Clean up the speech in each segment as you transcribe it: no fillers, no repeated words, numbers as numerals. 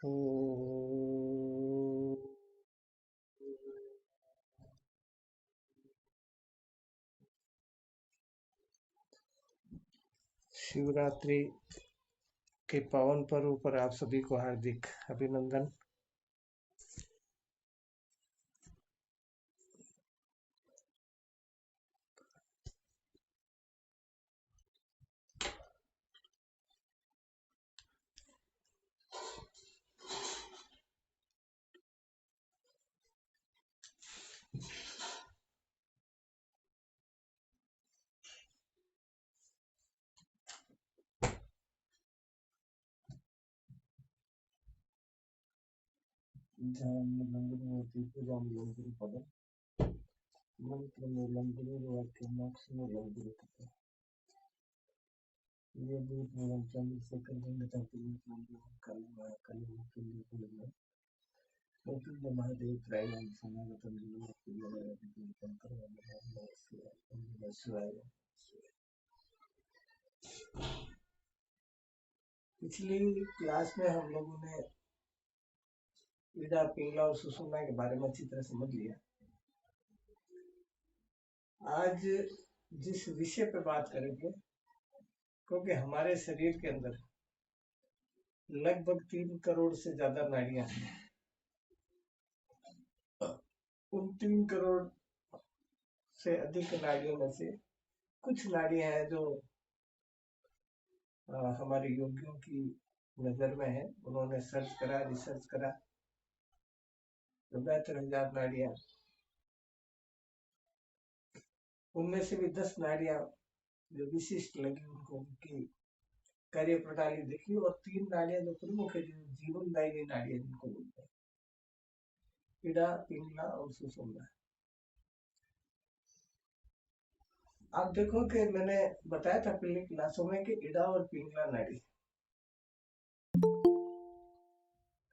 ओ, शिवरात्रि के पावन पर्व पर आप सभी को हार्दिक अभिनंदन। पिछली क्लास में हम लोगों ने ईड़ा, पिंगला और सुषुम्ना के बारे में अच्छी तरह समझ लिया। आज जिस विषय पर बात करेंगे, क्योंकि हमारे शरीर के अंदर लगभग 3 करोड़ से ज्यादा नाड़ियां हैं। उन 3 करोड़ से अधिक नाड़ियों में से कुछ नाड़ियां हैं जो हमारे योगियों की नजर में है। उन्होंने सर्च करा, रिसर्च करा तो 72,000 नाड़ियां, उनमें से भी 10 नाड़ियां जो विशिष्ट लगी उनको, उनकी कार्य प्रणाली देखी, और 3 नाड़ियां जो प्रमुख है, जो जीवनदायी नाड़ियां जिनको बोलते हैं, ईड़ा, पिंगला और सुषुम्ना। आप देखो कि मैंने बताया था पिछली क्लासों में कि ईड़ा और पिंगला नाड़ी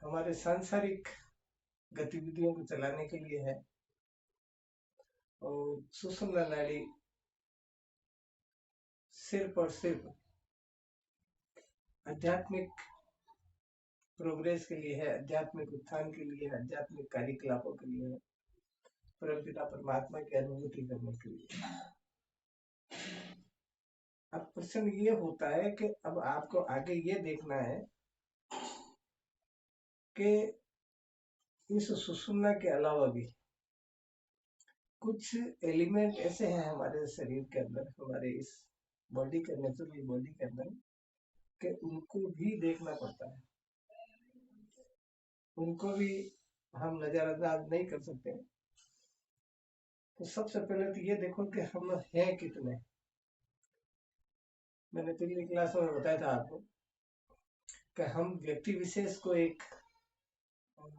हमारे सांसारिक गतिविधियों को चलाने के लिए है, और सुषुम्ना नाड़ी सिर्फ और सिर्फ आध्यात्मिक प्रोग्रेस के लिए है, आध्यात्मिक उत्थान के लिए है, आध्यात्मिक कार्यकलापों के लिए है, परमपिता परमात्मा की अनुभूति करने के लिए। अब प्रश्न ये होता है कि अब आपको आगे ये देखना है कि इस सुषुम्ना के अलावा भी कुछ एलिमेंट ऐसे हैं हमारे शरीर के अंदर, हमारे इस बॉडी के, नेचुरल बॉडी के अंदर, कि उनको भी देखना पड़ता है, उनको भी हम नजरअंदाज नहीं कर सकते। तो सबसे पहले तो ये देखो कि हम हैं कितने। मैंने पिछली क्लास में बताया था आपको कि हम व्यक्ति विशेष को एक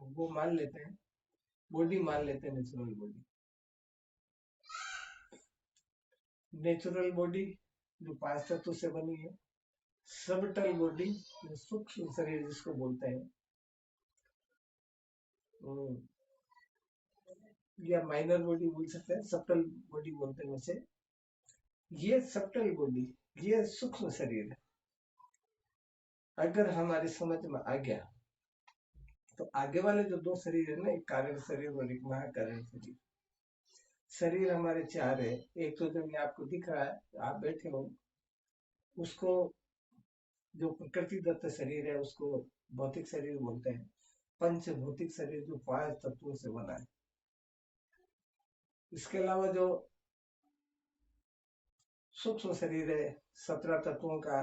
वो मान लेते हैं, बॉडी मान लेते हैं, नेचुरल बॉडी। नेचुरल बॉडी जो 5 तत्व से बनी है, सबटल बॉडी जो सूक्ष्म शरीर जिसको बोलते हैं, या माइनर बॉडी बोल सकते हैं, सबटल बॉडी बोलते हैं वैसे। ये सबटल बॉडी, ये सूक्ष्म शरीर है। अगर हमारी समझ में आ गया तो आगे वाले जो 2 शरीर है ना, एक कारण शरीर और एक महाकारण शरीर, शरीर हमारे 4 है। एक तो जो आपको दिख रहा है, आप बैठे हो, उसको जो प्रकृति दत्त शरीर है उसको भौतिक शरीर बोलते हैं। पंच भौतिक शरीर जो 5 तत्वों से बना है। इसके अलावा जो सूक्ष्म शरीर है 17 तत्वों का,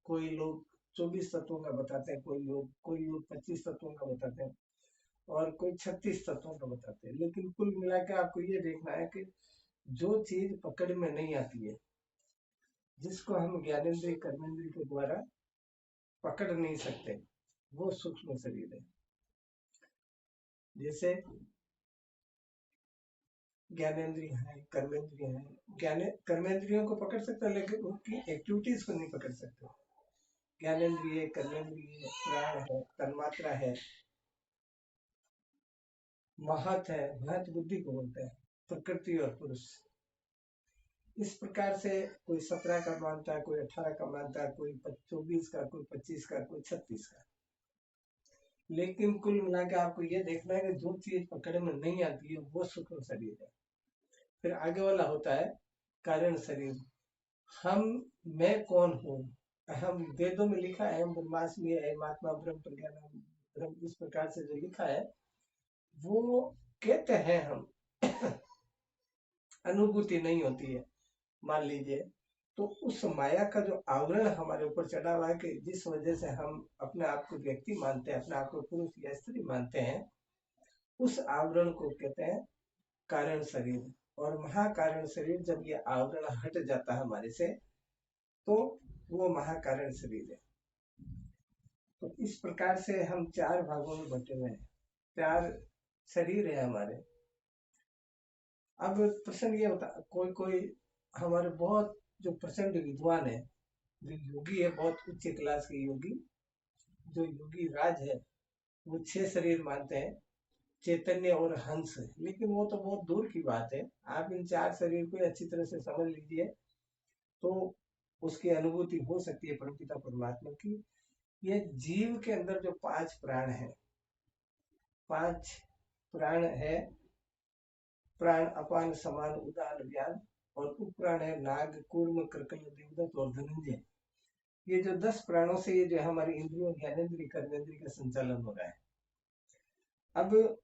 कोई लोग 24 तत्वों का बताते हैं, कोई लोग 25 तत्वों का बताते हैं, और कोई 36 तत्वों का बताते हैं। लेकिन कुल मिला के आपको ये देखना है कि जो चीज पकड़ में नहीं आती है, जिसको हम ज्ञानेंद्रिय कर्मेंद्रिय के द्वारा पकड़ नहीं सकते, वो सूक्ष्म शरीर है। जैसे ज्ञानेंद्रिय है, कर्मेंद्रिय है। कर्मेंद्रियों को पकड़ सकते हैं, लेकिन उनकी एक्टिविटीज को नहीं पकड़ सकते। ज्ञानेंद्रिय, कर्मेंद्रिय, प्राण है, तन्मात्रा है, महत है। महत बुद्धि को बोलते हैं, प्रकृति और पुरुष। इस प्रकार से कोई 17 का मानता है, कोई 18 का मानता है, कोई 24 का, कोई 25 का, कोई 36 का। लेकिन कुल मिला के आपको ये देखना है कि जो चीज पकड़े में नहीं आती है वो सूक्ष्म शरीर है। फिर आगे वाला होता है कारण शरीर। हम, मैं कौन हूँ, हम वेदों में लिखा है ब्रह्मास्मि आत्मा ब्रह्म प्रज्ञानम ब्रह्म, इस प्रकार से जो लिखा है वो कहते हैं हम अनुभूति नहीं होती है। मान लीजिए तो उस माया का जो आवरण हमारे ऊपर चढ़ा हुआ है कि जिस वजह से हम अपने आप को व्यक्ति मानते हैं, अपने आप को पुरुष या स्त्री मानते हैं, उस आवरण को कहते हैं कारण शरीर। और महाकारण शरीर जब ये आवरण हट जाता है हमारे से तो वो महाकारण शरीर है। तो इस प्रकार से हम चार भागों में बटे हुए हैं, चार शरीर है हमारे। अब प्रश्न ये होता, कोई कोई हमारे बहुत जो प्रचंड विद्वान है, जो योगी है, बहुत उच्च क्लास के योगी, जो योगी राज है, वो 6 शरीर मानते हैं, चैतन्य और हंस। लेकिन वो तो बहुत दूर की बात है। आप इन 4 शरीर को अच्छी तरह से समझ लीजिए तो उसकी अनुभूति हो सकती है परमपिता परमात्मा की। ये जीव के अंदर जो 5 प्राण है, 5 प्राण है, प्राण अपान समान उदान व्यान, और उपप्राण है नाग कूर्म कृकल देवदत्त और धनंजय। ये जो 10 प्राणों से ये जो हमारी इंद्रियों ज्ञानेन्द्रिय कर्मेंद्रिय का संचालन हो रहा है। अब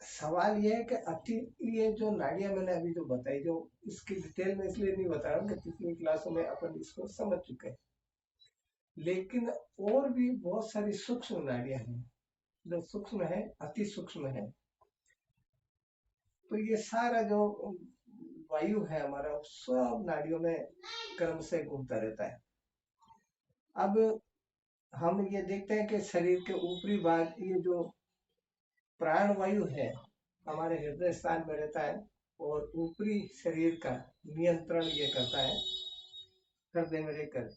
सवाल ये है कि अति, ये जो नाड़ियां मैंने अभी जो बताई, जो इसकी डिटेल में इसलिए नहीं बता रहा हूँ कि पिछली क्लासों में अपन इसको समझ चुके हैं, लेकिन और भी बहुत सारी सूक्ष्म नाड़ियां हैं जो सूक्ष्म है, अति सूक्ष्म है। तो ये सारा जो वायु है हमारा सब नाड़ियों में क्रम से घूमता रहता है। अब हम ये देखते हैं कि शरीर के ऊपरी भाग, ये जो प्राण वायु है हमारे हृदय स्थान में रहता है, और ऊपरी शरीर का नियंत्रण ये करता है हृदय में रहकर।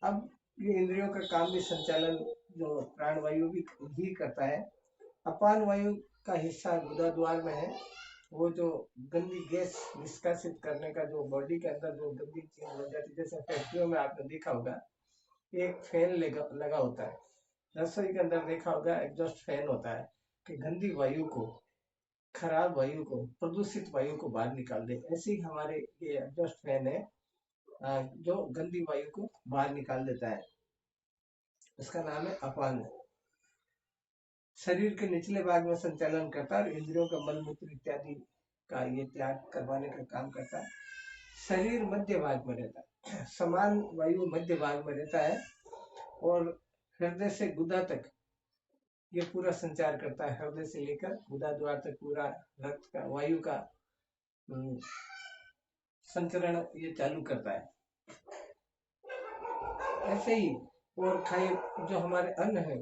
अब ये इंद्रियों का काम भी संचालन जो प्राण वायु भी करता है। अपान वायु का हिस्सा गुदा द्वार में है, वो जो गंदी गैस निष्कासित करने का, जो बॉडी के अंदर जो गंदी चीज बन जाती है, जैसे फैक्ट्रियों में आपने देखा होगा एक फैन लगा होता है, रसोई के अंदर देखा होगा एग्जॉस्ट फैन होता है कि गंदी वायु को, खराब वायु को, प्रदूषित वायु को बाहर निकाल दे। ऐसे ही हमारे ये एग्जॉस्ट फैन है जो गंदी वायु को बाहर निकाल देता है, इसका नाम है अपान। शरीर के निचले भाग में संचालन करता है और इंद्रियों का मल मूत्र इत्यादि का ये त्याग करवाने का काम करता है। शरीर मध्य भाग में रहता है, समान वायु मध्य भाग में रहता है, और हृदय से गुदा तक ये पूरा संचार करता है। हृदय से लेकर गुदा द्वार तक पूरा रक्त का, वायु का संचरण ये चालू करता है। ऐसे ही और खाए जो हमारे अन्न है,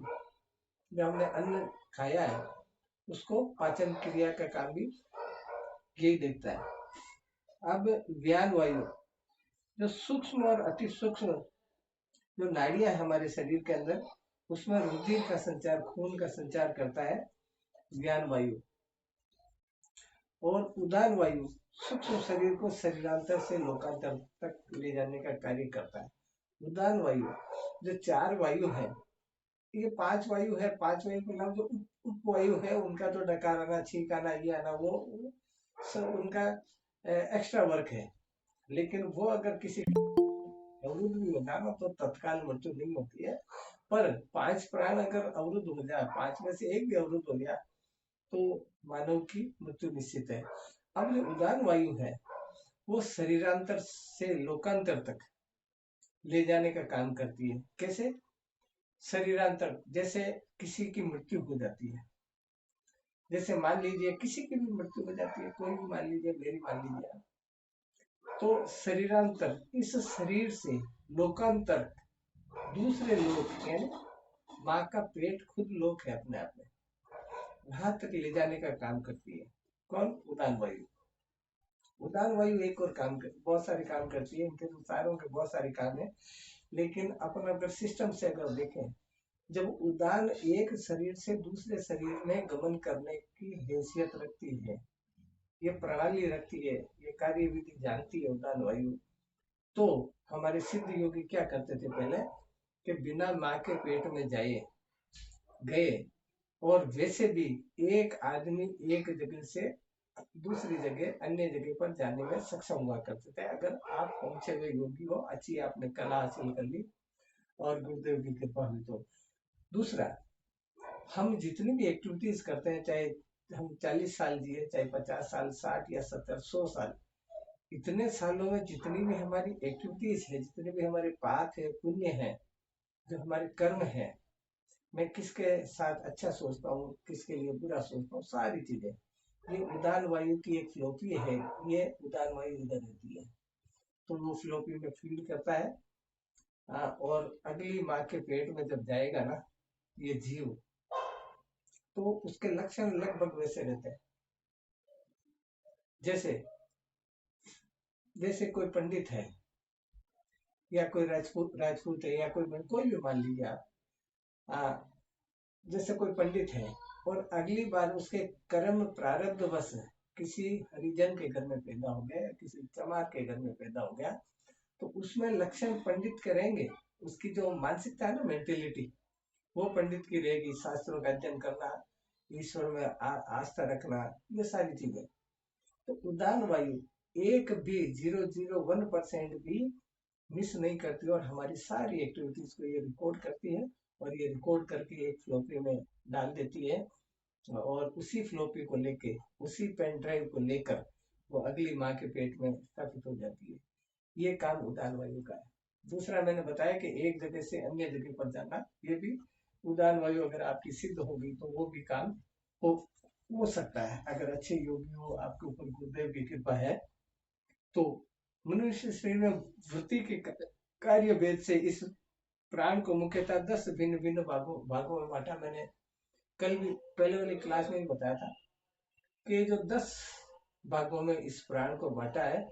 जो हमने अन्न खाया है, उसको पाचन क्रिया का काम भी यही देखता है। अब व्यान वायु जो सूक्ष्म और अति सूक्ष्म जो नाड़ियां है हमारे शरीर के अंदर, उसमें रुधिर का संचार, खून का संचार करता है व्यान वायु। और उदान वायु सूक्ष्म शरीर को शरीरांतर से लोकांतर तक ले जाने का कार्य करता है। उदान वायु जो 4 वायु है, ये 5 वायु है, 5 वायु के नाम जो उप वायु है उनका तो डकार आना, छींक आना, ये आना, वो सब उनका एक्स्ट्रा वर्क है। लेकिन वो अगर किसी अवरुद्ध भी हो जाए तो तत्काल मृत्यु नहीं होती है। पर 5 प्राण अगर अवरुद्ध हो जाए, 5 में से एक भी अवरुद्ध हो गया तो मानव की मृत्यु निश्चित है। अब जो उदान वायु है वो शरीरांतर से लोकांतर तक ले जाने का काम करती है। कैसे? शरीरांतर, जैसे किसी की मृत्यु हो जाती है, जैसे मान लीजिए किसी की भी मृत्यु हो जाती है, कोई भी मान लीजिए, मेरी मान लीजिए, तो शरीरांतर इस शरीर से लोकांतर, दूसरे लोक, यानी माँ का पेट खुद लोक है अपने आप में, वहां तक ले जाने का काम करती है। कौन? उदान वायु। उदान वायु एक और काम कर, बहुत सारे काम करती है, इनके तो सारों के बहुत सारे काम है, लेकिन अपन अगर सिस्टम से अगर देखें, जब उदान एक शरीर से दूसरे शरीर में गमन करने की हैसियत रखती है, ये प्रणाली रखती है, ये कार्य विधि जानती है उदान वायु, तो हमारे सिद्ध योगी क्या करते थे पहले, कि बिना माँ के पेट में गए और वैसे भी एक आदमी एक जगह से दूसरी जगह अन्य जगह पर जाने में सक्षम हुआ करते थे, अगर आप पहुंचे हुए योगी हो, अच्छी आपने कला हासिल कर ली और गुरुदेव की कृपा हुई तो। दूसरा, हम जितनी भी एक्टिविटीज करते हैं, चाहे हम 40 साल जिए, चाहे 50 साल, 60 या 70, 100 साल, इतने सालों में जितनी भी हमारी एक्टिविटीज है, जितने भी हमारे पाप है, पुण्य है, जो हमारे कर्म है, मैं किसके साथ अच्छा सोचता हूँ, किसके लिए बुरा सोचता हूँ, सारी चीजें ये उदान वायु की एक फ्लोपी है, ये उदान वायु इधर रहती है, तो वो फ्लोपी में फीड करता है। और अगली माँ के पेट में जब जाएगा ना ये जीव, तो उसके लक्षण लगभग वैसे रहते हैं जैसे जैसे कोई पंडित है या कोई राजपूत है, या कोई भी मान लीजिए आप, जैसे कोई पंडित है और अगली बार उसके कर्म प्रारब्ध बस किसी हरिजन के घर में पैदा हो गया, किसी चमार के घर में पैदा हो गया, तो उसमें लक्षण पंडित के रहेंगे, उसकी जो मानसिकता है ना, मेंटेलिटी, वो पंडित की रहेगी। शास्त्रों का अध्ययन करना, ईश्वर में आस्था रखना, ये सारी चीजें। तो उदान वायु एक भी 0.01% भी मिस नहीं करती और हमारी सारी एक्टिविटीज को ये रिकॉर्ड करती है, और ये रिकॉर्ड करके एक फ्लोपी में डाल देती है, और उसी फ्लोपी को लेके, उसी पेन ड्राइव को लेकर वो अगली माँ के पेट में स्थापित हो जाती है। ये काम उदान वायु का है। दूसरा, मैंने बताया कि एक जगह से अन्य जगह पर जाना, ये भी उदान वायु अगर आपकी सिद्ध होगी तो वो भी काम हो सकता है, अगर अच्छे योगी हो, आपके ऊपर गुरुदेव की कृपा है तो। मनुष्य शरीर में वृत्ति के कार्य भेद से इस प्राण को मुख्यतः 10 भिन्न भिन्न भागों में बांटा। मैंने कल भी पहले वाली क्लास में भी बताया था कि जो 10 भागों में इस प्राण को बांटा है,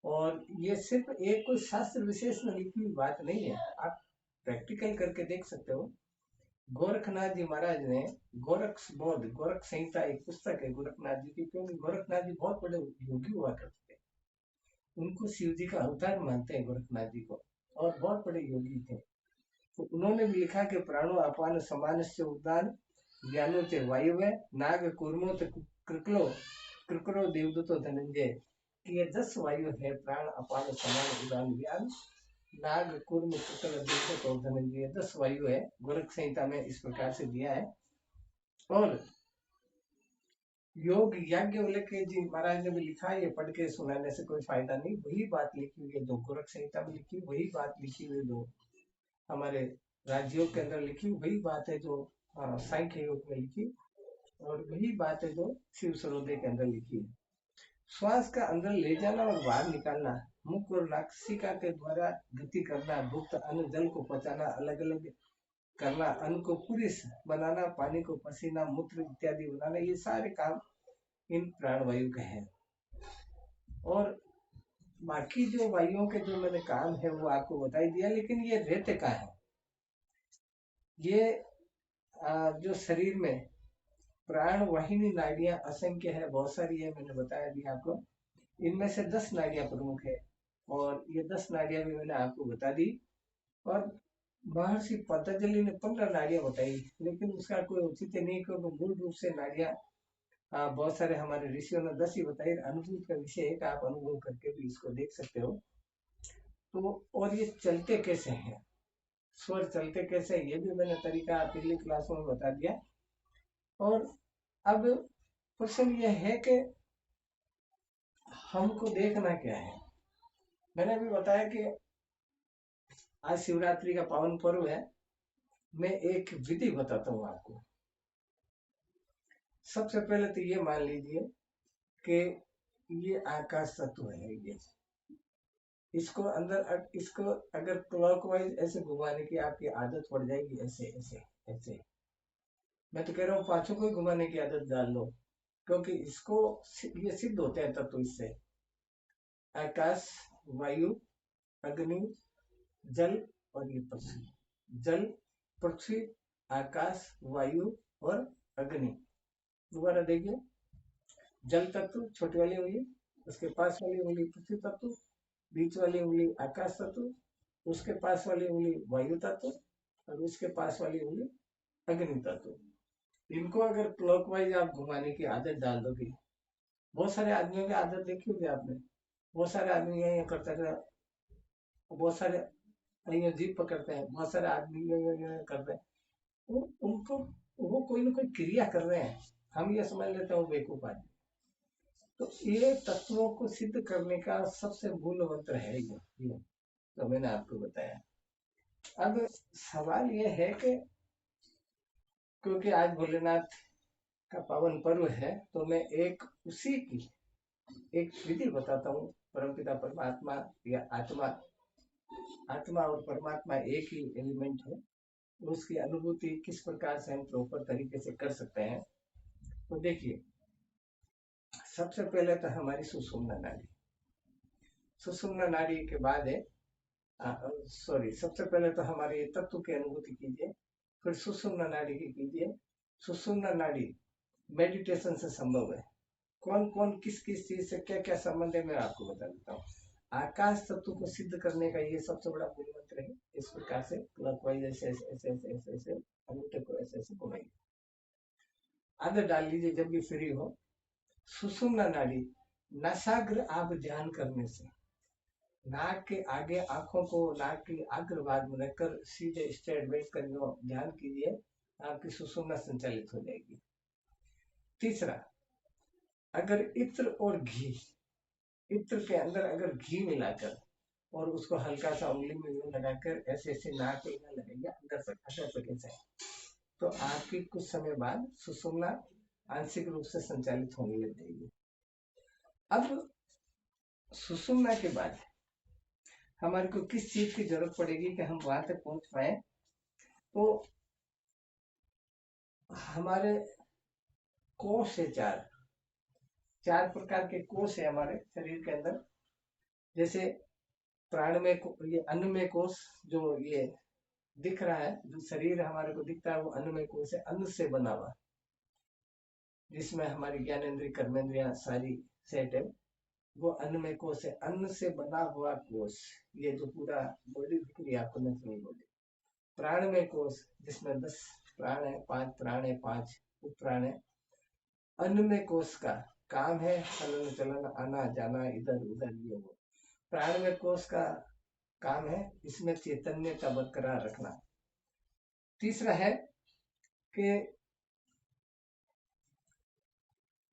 और ये सिर्फ एक कोई शास्त्र विशेष में लिखी हुई बात नहीं है, आप प्रैक्टिकल करके देख सकते हो। गोरखनाथ जी महाराज ने गोरख संहिता एक पुस्तक है गोरखनाथ जी की, क्योंकि गोरखनाथ जी बहुत बड़े योगी हुआ करते थे, उनको शिव जी का अवतार मानते हैं गोरखनाथ जी को, और बहुत बड़े योगी थे। तो उन्होंने भी लिखा कि प्राणो अपान समान से उदान ज्ञानो चे वायु नाग कूर्मो कृकरो देवदूतो धनंजय, कि ये 10 वायु है, प्राण अपान समान उदान ज्ञान नाग कूर्म कृकल देवदूतो धनंजय, 10 वायु है। गोरख संहिता में इस प्रकार से दिया है। और योग याज्ञवल्क्य जी महाराज ने भी लिखा है, ये पढ़ के सुनाने से कोई फायदा नहीं, वही बात लिखी हुई है जो गोरख संहिता में लिखी, वही बात लिखी हुई जो हमारे राजयोग के अंदर लिखी, वही बात है जो सांख्य योग में लिखी, और वही बात है जो शिव सर्वोदय के अंदर लिखी है। श्वास का अंदर ले जाना और बाहर निकालना, मुख और नासिका के द्वारा गति करना, भुक्त अन्न जल को पचाना, अलग अलग करना, अन्न को पूरी बनाना, पानी को पसीना मूत्र इत्यादि बनाना, ये सारे काम इन प्राणवायु के हैं। और बाकी जो वायुओं के जो मैंने काम है वो आपको बता ही दिया, लेकिन ये रहते का है, ये जो शरीर में प्राण वाहिनी नाड़ियां असंख्य है, बहुत सारी है, मैंने बताया भी आपको। इनमें से 10 नाड़ियां प्रमुख है, और ये 10 नाड़ियां भी मैंने आपको बता दी। और महर्षि पतंजलि ने 15 नाड़ियां बताई, लेकिन उसका कोई औचित्य नहीं, क्योंकि मूल रूप से नाड़ियां बहुत सारे हमारे ऋषियों ने 10 ही बताई। अनुभूत का विषय है कि आप अनुभव करके भी इसको देख सकते हो। तो और ये चलते कैसे हैं, स्वर चलते कैसे, ये भी मैंने तरीका पिछली क्लास में बता दिया। और अब प्रश्न यह है कि हमको देखना क्या है। मैंने अभी बताया कि आज शिवरात्रि का पावन पर्व है, मैं एक विधि बताता हूँ आपको। सबसे पहले तो ये मान लीजिए कि ये आकाश तत्व है, ये इसको अगर क्लॉकवाइज ऐसे घुमाने की आपकी आदत पड़ जाएगी, ऐसे ऐसे ऐसे, मैं तो कह रहा हूँ पांचों को घुमाने की आदत डाल लो, क्योंकि इसको ये सिद्ध होते हैं तत्व इससे। आकाश, वायु, अग्नि, जल और ये पृथ्वी। जल, पृथ्वी, आकाश, वायु और अग्नि। दोबारा देखिए, जल तत्व छोटी वाली उंगली, उसके पास वाली उंगली पृथ्वी तत्व, बीच वाली उंगली आकाश तत्व, उसके पास वाली उंगली वायु तत्व और उसके पास वाली उंगली अग्नि तत्व। इनको अगर क्लॉकवाइज आप घुमाने की आदत डाल दोगे, बहुत सारे आदमियों की आदत देखी होगी आपने, बहुत सारे आदमी ये करते हैं, बहुत सारे ये जीप पकड़ते हैं, बहुत सारे आदमी ये करते हैं, उनको वो कोई ना कोई क्रिया कर रहे हैं, हम ये समझ लेते हैं वो बेवकूफ आदमी। तो ये तत्वों को सिद्ध करने का सबसे मूल मंत्र है ये तो मैंने आपको बताया। अब सवाल ये है कि क्योंकि आज भोलेनाथ का पावन पर्व है, तो मैं एक उसी की एक विधि बताता हूँ। परमपिता परमात्मा या आत्मा और परमात्मा एक ही एलिमेंट है, उसकी अनुभूति किस प्रकार से हम प्रॉपर तरीके से कर सकते हैं। तो देखिए, सबसे पहले तो हमारी सुषुम्ना नाड़ी, सुषुम्ना नाड़ी के बाद है सॉरी, सबसे पहले तो हमारे तत्व की अनुभूति कीजिए, फिर सुषुम्ना नाड़ी की कीजिए। सुषुम्ना नाड़ी मेडिटेशन से संभव है। कौन कौन किस किस चीज से क्या क्या संबंध है मैं आपको बता देता हूँ। आकाश तत्व को सिद्ध करने का ये सबसे बड़ा मूल मंत्र है। इस प्रकार से क्लॉकवाइज ऐसे ऐसे ऐसे ऐसे ऐसे ऐसे अंगूठे को ऐसे ऐसे घुमाइए, आदत डाल लीजिए जब भी फ्री हो। सुषुम्ना नाड़ी नासाग्र आप ध्यान करने से, नाक के आगे आंखों को नाक के अग्रभाग में रखकर सीधे स्ट्रेट बैठ कर ध्यान कीजिए, आपकी सुषुम्ना संचालित हो जाएगी। तीसरा, अगर इत्र और घी, इत्र के अंदर अगर घी मिलाकर और उसको हल्का सा उंगली में लगाकर ऐसे ऐसे नाक पे लगाइए अंदर तक ऐसे, तो आपकी कुछ समय बाद सुषुम्ना आंशिक रूप से संचालित होने लग जाएगी। अब सुषुम्ना के बाद हमारे को किस चीज की जरूरत पड़ेगी कि हम वहां तक पहुंच पाए, तो हमारे कोष है, चार प्रकार के कोष है हमारे शरीर के अंदर। जैसे प्राण में ये अन्नमय कोष, जो ये दिख रहा है, जो शरीर हमारे को दिखता है वो अन्नमय कोष है, अन्न से बना हुआ, जिसमें हमारी ज्ञानेन्द्रिय कर्मेंद्रिया सारी सेट है, वो अन्नमय कोष है। अन्न से बना हुआ कोष, ये जो पूरा बॉडी दिख रही है आपको, नेचुरल बॉडी। प्राणमय कोष, जिसमें 10 प्राण है, 5 प्राण है, 5 उपप्राण है। अन्नमय कोष का काम है हलन चलन, आना जाना, इधर उधर, ये वो। प्राणमय कोष का काम है इसमें चैतन्यता बरकरार रखना। तीसरा है कि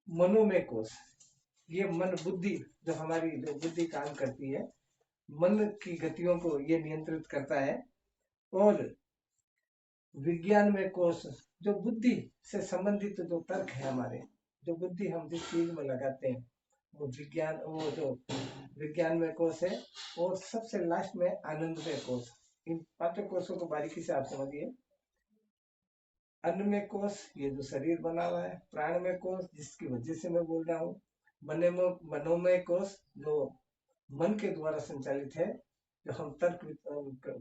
मनोमय कोष, ये मन बुद्धि, जो हमारी जो बुद्धि काम करती है, मन की गतियों को ये नियंत्रित करता है। और विज्ञान में कोष, जो बुद्धि से संबंधित जो तर्क है हमारे, जो बुद्धि हम जिस चीज में लगाते हैं, वो विज्ञान, वो जो विज्ञान में कोष है। और सबसे लास्ट में आनंदमय कोष। इन 5 कोषों को बारीकी से आप समझिए। अन्नमय कोष, ये जो शरीर बना हुआ है। प्राणमय कोष, जिसकी वजह से मैं बोल रहा हूँ। मनोमय कोष, जो मन के द्वारा संचालित है, जो हम तर्क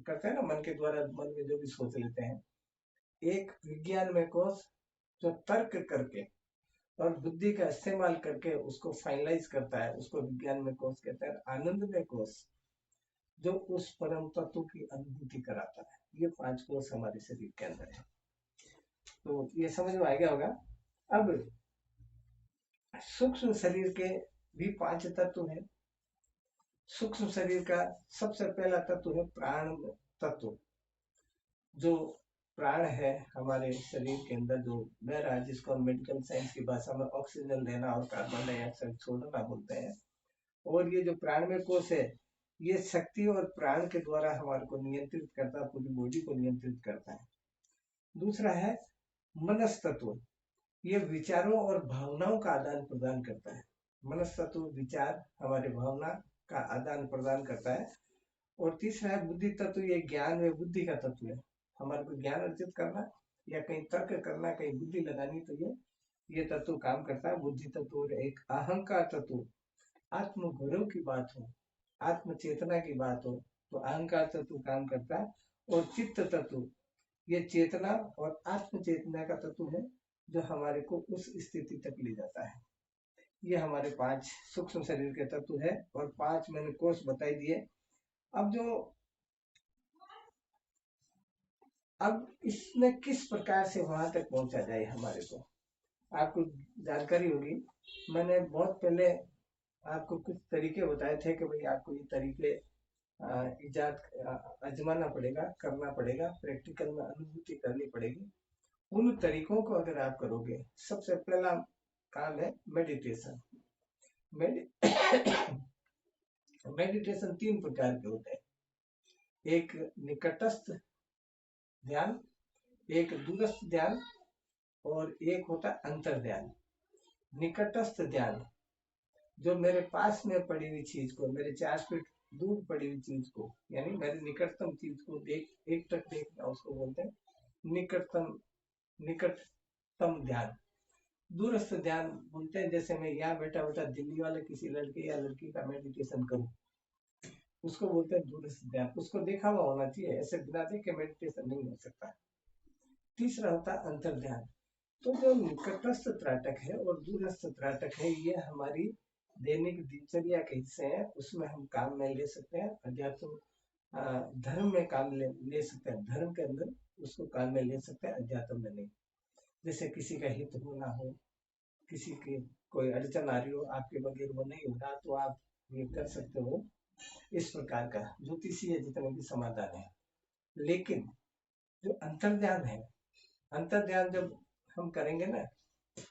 करते हैं ना, मन के द्वारा मन में जो भी सोच लेते हैं। एक विज्ञान में कोष, जो तर्क करके और बुद्धि का इस्तेमाल करके उसको फाइनलाइज करता है, उसको विज्ञान में कोष कहते हैं। आनंद में कोष, जो उस परम तत्व की अनुभूति कराता है। ये 5 कोष हमारे शरीर के अंदर है। तो ये समझ में आ गया होगा। अब सूक्ष्म शरीर के भी 5 तत्व हैं। सूक्ष्म शरीर का सबसे पहला तत्व है प्राण तत्व। जो प्राण है हमारे शरीर के अंदर, जो बह रहा है, जिसको हम मेडिकल साइंस की भाषा में ऑक्सीजन लेना और कार्बन डाइऑक्साइड छोड़ना बोलते हैं। और ये जो प्राणमय कोष है, ये शक्ति और प्राण के द्वारा हमारे को नियंत्रित करता है, पूरी बॉडी को नियंत्रित करता है। दूसरा है मनस तत्व, ये विचारों और भावनाओं का आदान प्रदान करता है। मनस तत्व विचार, हमारे भावना का आदान प्रदान करता है। और तीसरा है बुद्धि तत्व, ये ज्ञान में बुद्धि का तत्व है। हमारे को ज्ञान अर्जित करना या कहीं तर्क करना, कहीं बुद्धि लगानी, तो ये तत्व काम करता है, बुद्धि तत्व। और एक अहंकार तत्व, आत्म गौरव की बात हो, आत्म चेतना की बात हो, तो अहंकार तत्व काम करता है। और चित्त तत्व, ये चेतना और आत्म चेतना का तत्व है, जो हमारे को उस स्थिति तक ले जाता है। ये हमारे 5 सूक्ष्म शरीर के तत्व है। और 5 मैंने कोष बताई दिए। अब जो अब इसमें किस प्रकार से वहां तक पहुंचा जाए हमारे को, आपको जानकारी होगी। मैंने बहुत पहले आपको कुछ तरीके बताए थे कि भाई आपको ये तरीके इजाद आजमाना पड़ेगा, करना पड़ेगा, प्रैक्टिकल में अनुभूति करनी पड़ेगी। उन तरीकों को अगर आप करोगे, सबसे पहला काम है मेडिटेशन। मेडिटेशन 3 प्रकार के होते हैं, एक निकटस्थ ध्यान, एक दूरस्थ ध्यान और एक होता है अंतर ध्यान। निकटस्थ ध्यान जो मेरे पास में पड़ी हुई चीज को, मेरे 4 फीट दूर पड़ी हुई चीज को, यानी मेरे निकटतम चीज को एक तक देखना, उसको बोलते हैं निकटतम ध्यान। दूरस्थ ध्यान बोलते हैं जैसे मैं यहाँ बैठा बैठा दिल्ली वाले किसी लड़के या लड़की का मेडिटेशन करूं, उसको बोलते हैं दूरस्थ ध्यान। उसको देखा हुआ होना चाहिए, ऐसे बिना देखे मेडिटेशन नहीं हो सकता। तीसरा होता है अंतर ध्यान। तो जो निकटस्थ त्राटक है और दूरस्थ त्राटक है, ये हमारी दैनिक दिनचर्या के हिस्से हैं, उसमें हम काम में ले सकते हैं। अध्यात्म धर्म में काम ले सकते हैं, धर्म के अंदर उसको काम में ले सकते हैं, अध्यात्म में नहीं। जैसे किसी का हित होना हो, किसी की कोई अड़चन आ रही हो, आपके बगैर वो नहीं हो रहा, तो आप ये कर सकते हो। इस प्रकार का ज्योतिषीय जितने भी समाधान है। लेकिन जो अंतर ध्यान है, अंतर ध्यान जब हम करेंगे ना,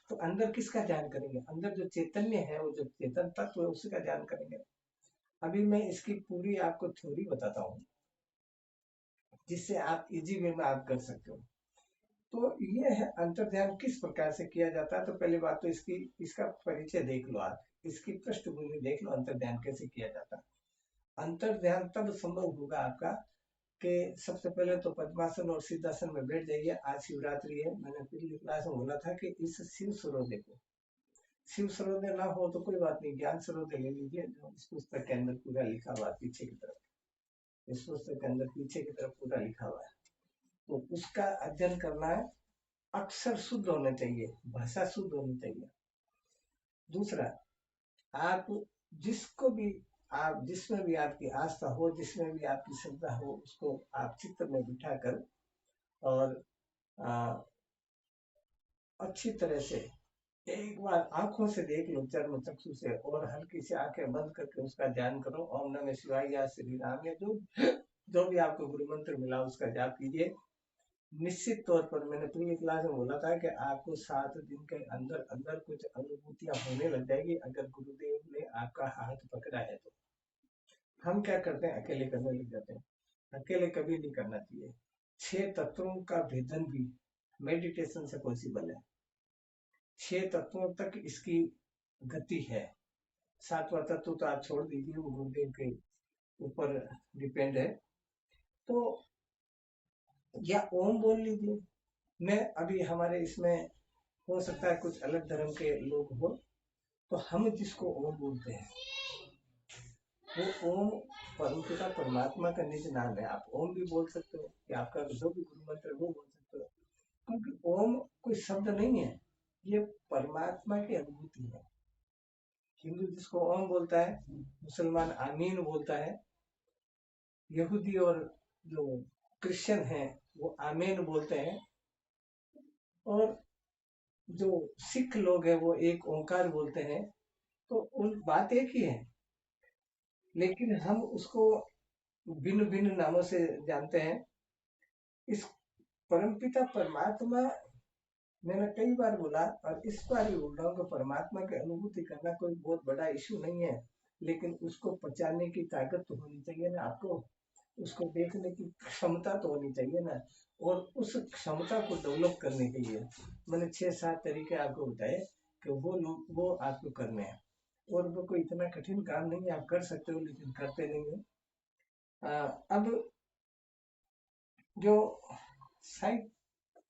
तो अंदर किसका ध्यान करेंगे? अंदर जो चैतन्य है, वो जो चेतन तत्व है, उसका ध्यान करेंगे। अभी मैं इसकी पूरी आपको थ्योरी बताता हूँ, जिससे आप इजी वे में आप कर सकते हो। तो ये है अंतर ध्यान किस प्रकार से किया जाता है। तो पहली बात तो इसका परिचय देख लो, आप इसकी पृष्ठभूमि देख लो, अंतर ध्यान कैसे किया जाता है। अंतर ध्यान तब संभव होगा आपका कि सबसे पहले तो पद्मासन और सिद्धासन में बैठ जाइए। आज शिवरात्रि है, मैंने पिछली क्लास में बोला था कि इस शिव सरोदे को, शिव सरोदय ना हो तो कोई बात नहीं, ज्ञान सरोदय ले लीजिए, जो इस पुस्तक के अंदर पूरा लिखा हुआ है पीछे की तरफ, इस पुस्तक के अंदर पीछे की तरफ पूरा लिखा हुआ है। तो उसका अध्ययन करना है। अक्षर शुद्ध होने चाहिए, भाषा शुद्ध होनी चाहिए। दूसरा, आप जिसको भी, आप जिसमें भी आपकी आस्था हो, जिसमें भी आपकी श्रद्धा हो, उसको आप चित्त में बिठाकर और अच्छी तरह से एक बार आंखों से देख लो, चर्म चक्षु से, और हल्की से आंखें बंद करके उसका ध्यान करो। ओम नमः शिवाय या श्री राम या जो भी आपको गुरु मंत्र मिला उसका जाप कीजिए। निश्चित तौर पर मैंने पिछली क्लास में बोला था कि आपको 7 दिन के अंदर अंदर कुछ अनुभूतियां होने लग जाएगी, अगर गुरुदेव ने आपका हाथ पकड़ा है तो। हम क्या करते हैं, अकेले करने लग जाते हैं। अकेले कभी नहीं करना चाहिए। 6 तत्वों का भेदन भी मेडिटेशन से पॉसिबल है। 6 तत्वों तक इसकी गति है। 7वां तत्व तो आप छोड़ दीजिए, वो गुरुदेव के ऊपर डिपेंड है। तो या ओम बोल लीजिए। मैं अभी हमारे इसमें हो सकता है कुछ अलग धर्म के लोग हो, तो हम जिसको ओम बोलते हैं, वो ओम परमपिता परमात्मा का निज नाम है। आप ओम भी बोल सकते हो, कि आपका जो भी गुरु मंत्र है वो बोल सकते हो, क्योंकि ओम कोई शब्द नहीं है, ये परमात्मा की अनुभूति है। हिंदू जिसको ओम बोलता है, मुसलमान आमीन बोलता है, यहूदी और जो क्रिश्चियन है वो आमीन बोलते हैं, और जो सिख लोग हैं वो एक ओंकार बोलते हैं। तो उन बात एक ही है, लेकिन हम उसको भिन्न भिन्न नामों से जानते हैं। इस परमपिता परमात्मा, मैंने कई बार बोला और इस बार भी बोल रहा हूँ कि परमात्मा की अनुभूति करना कोई बहुत बड़ा इशू नहीं है, लेकिन उसको पहचानने की ताकत तो होनी चाहिए ना आपको, उसको देखने की क्षमता तो होनी चाहिए ना। और उस क्षमता को डेवलप करने के लिए मैंने 6-7 तरीके आपको बताए कि वो आपको करने हैं। और वो कोई इतना कठिन काम नहीं है, आप कर सकते हो, लेकिन करते नहीं हो। अब जो साइड,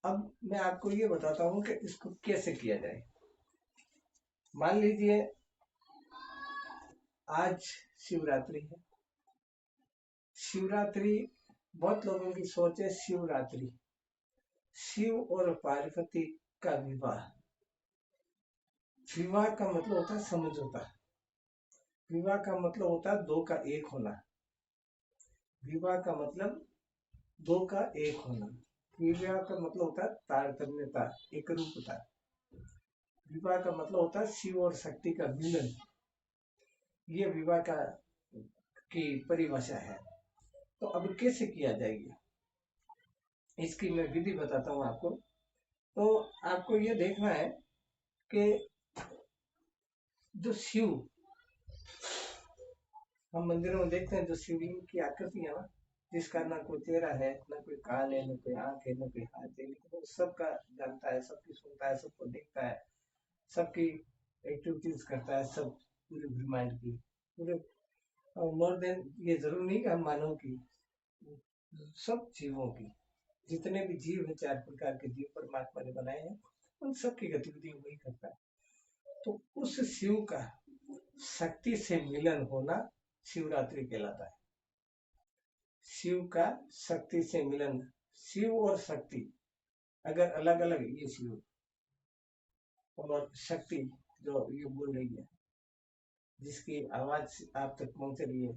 अब मैं आपको ये बताता हूँ कि इसको कैसे किया जाए। मान लीजिए आज शिवरात्रि है। शिवरात्रि, बहुत लोगों की सोच है शिवरात्रि, शिव और पार्वती का विवाह। विवाह का मतलब होता है समझौता, विवाह का मतलब होता है दो का एक होना, विवाह का मतलब दो का एक होना। विवाह का मतलब होता है तारतम्यता, एक रूपता। विवाह का मतलब होता है शिव और शक्ति का मिलन। ये विवाह का की परिभाषा है। तो अब कैसे किया जाएगा, इसकी मैं विधि बताता हूँ आपको। तो आपको ये देखना है कि जो शिव हम मंदिरों में देखते हैं, जो शिवलिंग की आकृति है ना, जिसका ना कोई चेहरा है, ना कोई कान है, ना कोई आंख है, ना कोई हाथ है, लेकिन वो सबका जानता है, सबकी सुनता है, सबको देखता है, सबकी एक्टिविटीज करता है, सब पूरे ब्रह्मांड की, पूरे मोर देन, ये जरूर नहीं कि हम मानव की, सब जीवों की, जितने भी जीव है, 4 प्रकार के जीव परमात्मा ने बनाए हैं, उन सबकी गतिविधि वही करता है। तो उस शिव का शक्ति से मिलन होना शिवरात्रि कहलाता है। शिव का शक्ति से मिलन, शिव और शक्ति अगर अलग अलग, ये शिव और शक्ति जो ये बोल रही है, जिसकी आवाज आप तक पहुंच रही है,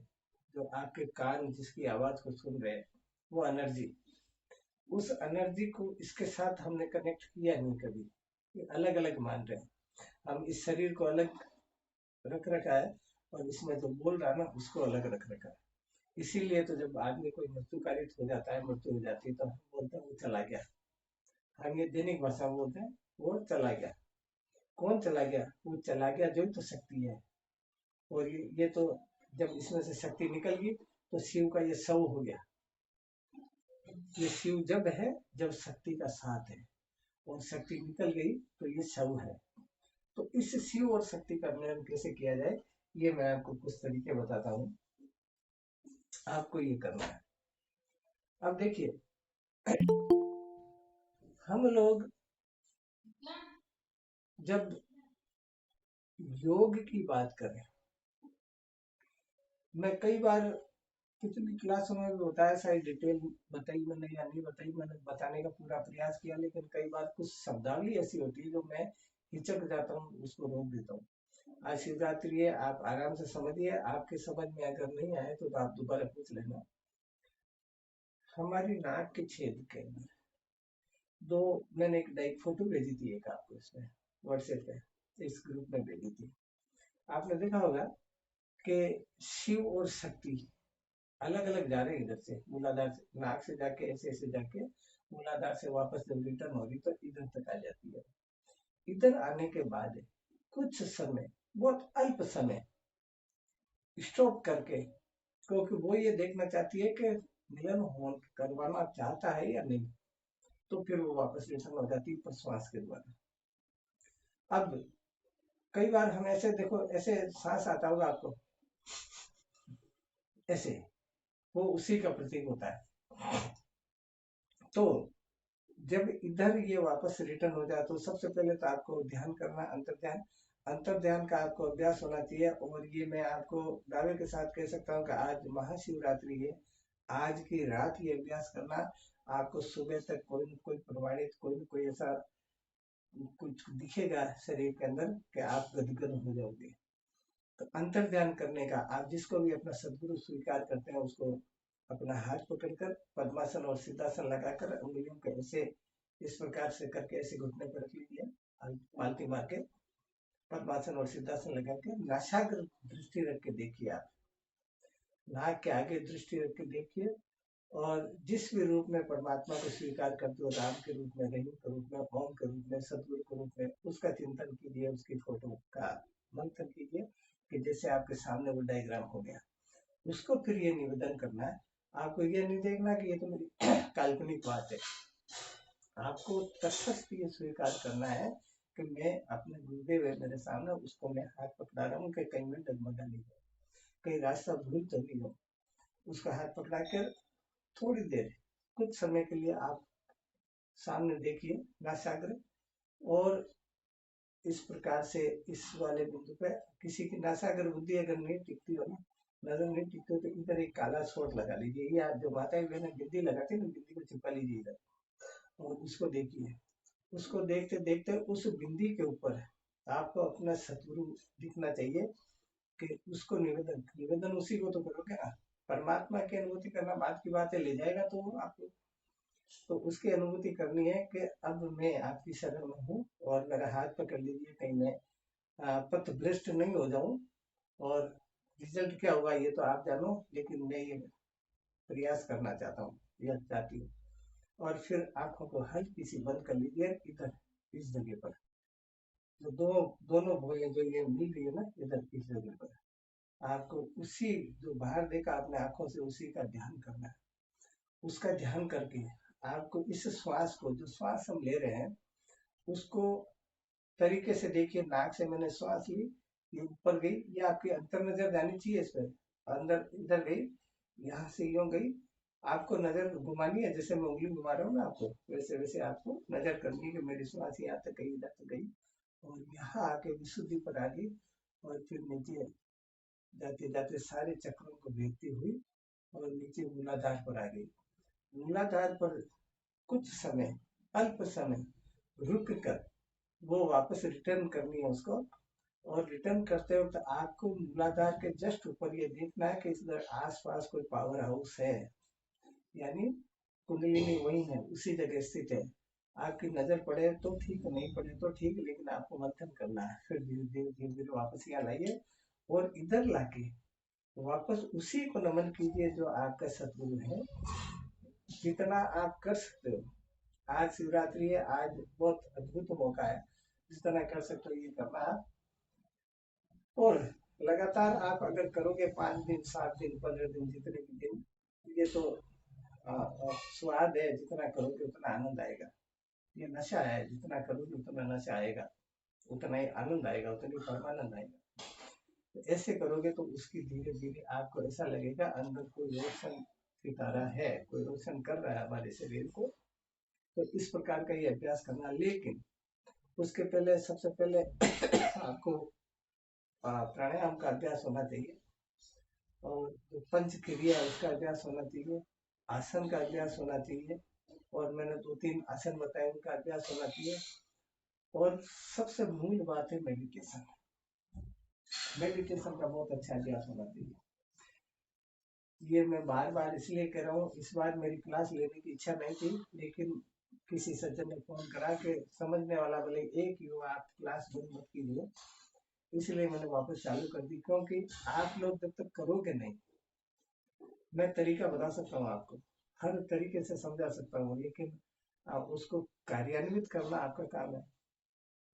जो आपके कान जिसकी आवाज को सुन रहे हैं, वो एनर्जी, उस एनर्जी को इसके साथ हमने कनेक्ट किया नहीं कभी, ये अलग अलग मान रहे हैं। हम इस शरीर को अलग रख रखा है और इसमें जो बोल रहा है ना उसको अलग रख रखा है। इसीलिए तो जब आदमी कोई मृत्यु कारित हो जाता है, मृत्यु हो जाती है, तो हम बोलते हैं वो चला गया। हम ये दैनिक भाषा में बोलते हैं वो चला गया। कौन चला गया? वो चला गया जो तो शक्ति है। और ये तो जब इसमें से शक्ति निकल गई तो शिव का ये शव हो गया। ये शिव जब है जब शक्ति का साथ है, और शक्ति निकल गई तो ये शव है। तो इस शिव और शक्ति का मिलन कैसे किया जाए, ये मैं आपको कुछ तरीके बताता हूँ। आपको ये करना है। अब देखिए, हम लोग जब योग की बात करें, मैं कई बार पिछली क्लासों में भी बताया, शायद डिटेल बताई मैंने या नहीं बताई, मैंने बताने का पूरा प्रयास किया, लेकिन कई बार कुछ शब्दावली ऐसी होती है जो मैं हिचक जाता हूँ, उसको रोक देता हूँ। आज शिवरात्रि है, आप आराम से समझिए, आपके समझ में अगर नहीं आए तो आप दोबारा पूछ लेना। हमारी नाक के छेद के अंदर दो, मैंने एक फोटो भेजी थी एक आपको इसमें व्हाट्सएप पे, इस ग्रुप में भेजी थी। आपने देखा होगा कि शिव और शक्ति अलग अलग जा रहे हैं, इधर से मूलाधार से, नाक से जाके ऐसे ऐसे जाके मूलाधार से वापस जब रिटर्न हो रही तो इधर तक आ जाती है। इधर आने के बाद कुछ समय, बहुत अल्प समय स्टॉप करके, क्योंकि वो ये देखना चाहती है कि मिलन हो करवाना चाहता है या नहीं, तो फिर वो वापस रिटर्न हो जाती है प्रश्वास के द्वारा। अब कई बार हम ऐसे देखो, ऐसे सांस आता होगा आपको, ऐसे, वो उसी का प्रतीक होता है। तो जब इधर ये वापस रिटर्न हो जाए तो सबसे पहले तो आपको ध्यान करना, अंतर ध्यान, अंतर ध्यान का आपको अभ्यास होना चाहिए। और ये मैं आपको दावे के साथ कह सकता हूँ कि आज महाशिवरात्रि है, आज की रात ये अभ्यास करना, आपको सुबह तक कोई न कोई प्रमाणित, कोई न कोई ऐसा कुछ दिखेगा शरीर के अंदर कि आप गदगद हो जाओगे। तो अंतर ध्यान करने का, आप जिसको भी अपना सदगुरु स्वीकार करते हैं उसको अपना हाथ पकड़कर पद्मासन और सिद्धासन लगाकर उंगलियों को ऐसे इस प्रकार से करके ऐसे घुटने पर रख लीजिए, पालती मार के पद्मासन और सिद्धासन लगा के नासाग्र दृष्टि रख के देखिए। आप नाक के आगे दृष्टि रख के देखिए, और जिस भी रूप में परमात्मा को स्वीकार करते हो, राम के रूप में, रहीम के रूप में, ओम के रूप में, सदगुरु के रूप में, उसका चिंतन कीजिए, उसकी फोटो का मंथन कीजिए कि जैसे आपके सामने वो डायग्राम हो गया। उसको फिर ये निवेदन करना है, आपको ये नहीं देखना कि ये तो मेरी काल्पनिक बात है, आपको तटस्थ ये स्वीकार करना है कि मैं अपने गुरुदेव है मेरे सामने, उसको मैं हाथ पकड़ा रहा हूँ कि कहीं मैं डगमगा नहीं जाऊँ, कहीं रास्ता भूल तो नहीं जाऊँ। उसका हाथ पकड़ा कर थोड़ी देर, कुछ समय के लिए आप सामने देखिए नासाग्र, और इस प्रकार से इस वाले बिंदु पे किसी की नासाग्र बुद्धि अगर नहीं टिकती हो ना, नजर नहीं टिकती हो, तो इधर एक काला छोट लगा लीजिए, या जो माता बहन बिंदी लगाती है ना, बिंदी को चिपका लीजिए इधर, और उसको देखिए। उसको देखते देखते उस बिंदी के ऊपर आपको अपना सतगुरु दिखना चाहिए, कि उसको निवेदन, निवेदन उसी को तो करोगे ना, परमात्मा की अनुभूति करना बात की बात है, ले जाएगा तो वो आपको। तो उसकी अनुभूति करनी है कि अब मैं आपकी शरण में हूँ और मेरा हाथ पकड़ लीजिए, कहीं मैं पथ भ्रष्ट नहीं हो जाऊं। और रिजल्ट क्या होगा ये तो आप जानो, लेकिन मैं ये प्रयास करना चाहता हूँ या चाहती हूँ। और फिर आंखों को हल्की सी बंद कर लीजिए, इधर इस जगह पर जो दोनों भुजाएं जो ये मिल रही है ना, इधर इस जगह पर आपको उसी जो बाहर देखा आपने आंखों से, उसी का ध्यान करना है। उसका ध्यान करके आपको इस श्वास को, जो श्वास हम ले रहे हैं, उसको तरीके से देखिए। नाक से मैंने श्वास ली, ये ऊपर गई, ये आपकी अंतर नजर जानी चाहिए इस पर, अंदर इधर गई, यहाँ से यूं गई। आपको नजर घुमानी है, जैसे मैं उंगली घुमा रहा हूँ ना आपको, वैसे वैसे आपको नजर करनी है कि मेरी श्वास यहाँ तक गई, इधर तक गई, और यहाँ आके विशुद्धि पर आ गई। और फिर नीचे जाते जाते सारे चक्रों को भेजती हुई और नीचे मूलाधार पर आ गई। मूलाधार पर कुछ समय, अल्प समय रुक कर वो वापस रिटर्न करनी है उसको। और रिटर्न करते वक्त आपको मूलाधार के जस्ट ऊपर ये देखना है कि इधर आसपास कोई पावर हाउस है, यानी कुंडलिनी वही है, उसी जगह स्थित है। आपकी नजर पड़े तो ठीक, नहीं पड़े तो ठीक, लेकिन आपको मंथन करना है। फिर धीरे धीरे धीरे धीरे वापस यहाँ लाइए और इधर लाके वापस उसी को नमन कीजिए जो आपका सतगुरु है। जितना आप कर सकते हो, आज शिवरात्रि है, आज बहुत अद्भुत मौका है, जितना कर सकते हो ये करना है। और लगातार आप अगर करोगे 5 दिन, 7 दिन, 15 दिन, जितने भी दिन, ये तो स्वाद है, जितना करोगे उतना आनंद आएगा। ये नशा है, जितना करोगे उतना नशा आएगा, उतना ही आनंद आएगा, उतना ही परमानंद आएगा। तो ऐसे करोगे तो उसकी धीरे धीरे आपको ऐसा लगेगा अंदर कोई रोशन सितारा है, कोई रोशन कर रहा है हमारे शरीर को। तो इस प्रकार का ये अभ्यास करना। लेकिन उसके पहले, सबसे पहले आपको प्राणायाम का अभ्यास होना चाहिए, और जो पंच क्रिया है उसका अभ्यास होना चाहिए, आसन का अभ्यास होना चाहिए, और मैंने 2-3 आसन बताए उनका अभ्यास होना चाहिए। और सबसे मूल बात है मेडिटेशन। मेडिटेशन का बहुत अच्छा अभ्यास होना चाहिए। ये मैं बार बार इसलिए कह रहा हूँ, इस बार मेरी क्लास लेने की इच्छा नहीं थी, लेकिन किसी सज्जन ने फोन करा के समझने वाला बोले एक ही हो, आप क्लास बंद मत कीजिए, इसलिए मैंने वापस चालू कर दी। क्योंकि आप लोग जब तक करोगे नहीं, मैं तरीका बता सकता हूँ आपको, हर तरीके से समझा सकता हूँ, लेकिन आप उसको कार्यान्वित करना आपका काम है,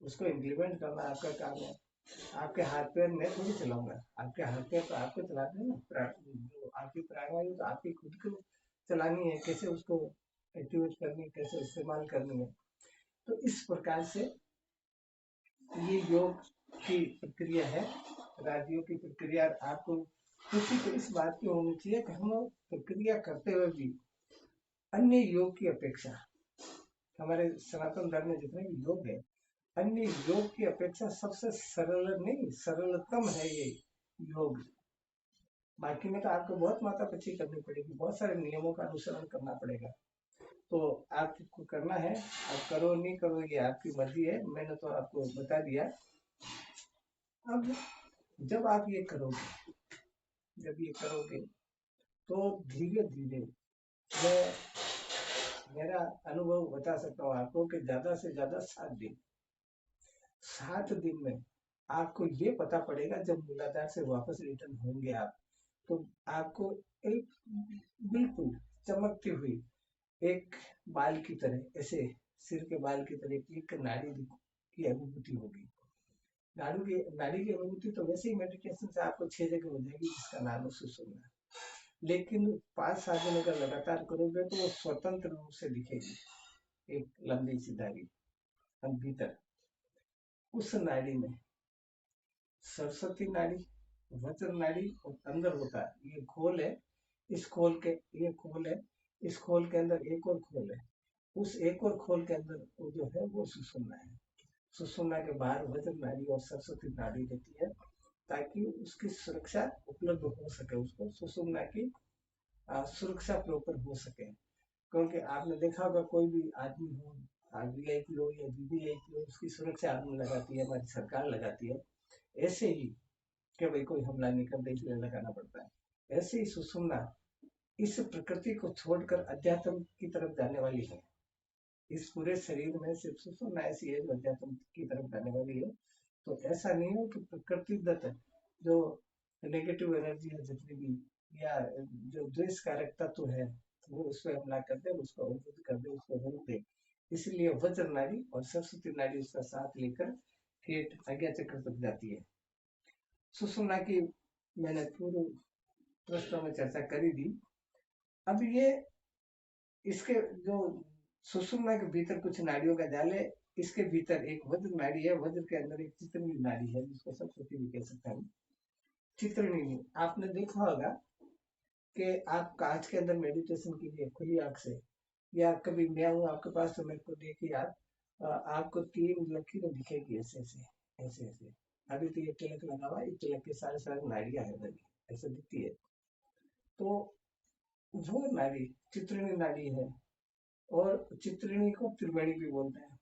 उसको इम्प्लीमेंट करना आपका काम है। आपके हाथ पैर मैं थोड़ी चलाऊंगा, आपके हाथ पैर तो आपको चलाते हैं ना, जो आपकी प्राणवायु तो आपकी खुद को चलानी है, कैसे उसको एक्टिवेट करनी, कैसे इस्तेमाल करनी है। तो इस प्रकार से ये योग की प्रक्रिया है, राजयोग की प्रक्रिया। आपको खुशी तो इस बात की होनी चाहिए कि हम प्रक्रिया करते हुए भी अन्य योग की अपेक्षा, हमारे सनातन धर्म में जितने भी योग है, अन्य योग की अपेक्षा सबसे सरल नहीं, सरलतम है ये योग। बाकी में तो आपको बहुत माथापच्ची करनी पड़ेगी, बहुत सारे नियमों का अनुसरण करना पड़ेगा। तो आपको करना है, आप करो नहीं करो ये आपकी मर्जी है, मैंने तो आपको बता दिया। अब जब आप ये करोगे, जब ये करोगे तो धीरे धीरे मैं मेरा अनुभव बता सकता हूँ आपको कि ज्यादा से ज्यादा 7 दिन, 7 दिन में आपको ये पता पड़ेगा, जब मूलाधार से वापस रिटर्न होंगे आप, तो आपको एक बिल्कुल चमकती हुई एक बाल की तरह, ऐसे सिर के बाल की तरह एक नाड़ी की अनुभूति होगी। नाड़ी की अनुभूति तो वैसे ही मेडिटेशन से आपको 6 जगह हो जाएगी, जिसका नाम है सुषुम्ना। लेकिन 5-7 दिन अगर लगातार करोगे तो वो स्वतंत्र रूप से दिखेगी, एक लंबी सी धारी हम भीतर। उस नाड़ी में सरस्वती नाड़ी, वज्र नाड़ी और अंदर होता है, ये खोल है, इस खोल के, ये खोल है, इस खोल के अंदर एक और खोल है, उस एक और खोल के अंदर वो जो है वो सुषुम्ना है। सुषुम्ना के बाहर वज्र नाड़ी और सरस्वती नाड़ी रहती है, ताकि उसकी सुरक्षा उपलब्ध हो सके, उसको सुषुम्ना की सुरक्षा प्रॉपर हो सके। क्योंकि आपने देखा होगा कोई भी आदमी हो, वीआईपी हो या वीवीआईपी हो, उसकी सुरक्षा आदमी लगाती है, हमारी सरकार लगाती है। ऐसे ही कि भाई कोई हमला नहीं कर दे इसलिए लगाना पड़ता है, ऐसे ही सुषुम्ना इस प्रकृति को छोड़कर अध्यात्म की तरफ जाने वाली है। इस पूरे शरीर में सिर्फ सुषुम्ना ऐसी है जो अध्यात्म की तरफ जाने वाली है। तो ऐसा नहीं हो कि प्रकृति दत्त जो नेगेटिव एनर्जी है जितनी भी, या जो द्वेष कारक तत्व है, वो उस पर हमला कर दे, उसको अवरुद्ध कर दे, उसको रोक दे। इसलिए वज्र नाड़ी और सरस्वती नाड़ी उसका साथ लेकर ठेठ आज्ञा चक्र तक जाती है। सुषुम्ना की मैंने पूर्व प्रश्नों में चर्चा करी थी। अब ये इसके जो सुषुम्ना के भीतर कुछ नाड़ियों का जाल है, इसके भीतर एक वज्र नाड़ी है, वज्र के अंदर एक चित्रणी नाड़ी है जिसको सरस्वती भी कह सकते हैं। चित्रणी, आपने देखा होगा कि आप कांच के अंदर मेडिटेशन कीजिए खुली आंख से, या कभी मैं हूँ आपके पास तो मेरे को देखिए आप, आपको 3 लकीरें दिखेगी ऐसे ऐसे ऐसे ऐसे। अभी तो ये तिलक लगा हुआ है, इस तिलक के सारे सारे नाड़ियां है ऐसे दिखती है। तो वो नाड़ी चित्रणी नाड़ी है, और चित्रणी को त्रिवेणी भी बोलते हैं।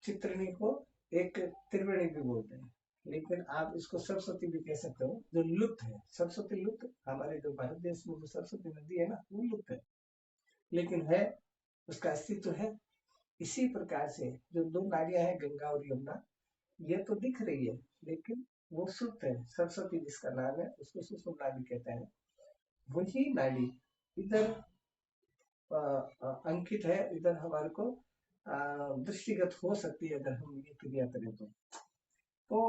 चित्रणी को एक त्रिवेणी भी बोलते हैं, लेकिन आप इसको सरस्वती भी कह सकते हो, जो लुप्त है। सरस्वती लुप्त, हमारे जो भारत देश में जो सरस्वती नदी है ना, वो लुप्त है, लेकिन है, उसका अस्तित्व है। इसी प्रकार से जो 2 नाड़ियां हैं, गंगा और यमुना, ये तो दिख रही है, लेकिन वो सुप्त है। सरस्वती जिसका नाम है, उसको सुषुम्ना भी कहते हैं। वही नाड़ी इधर अंकित है, इधर हमारे को दृष्टिगत हो सकती है अगर हम ये क्रिया करें तो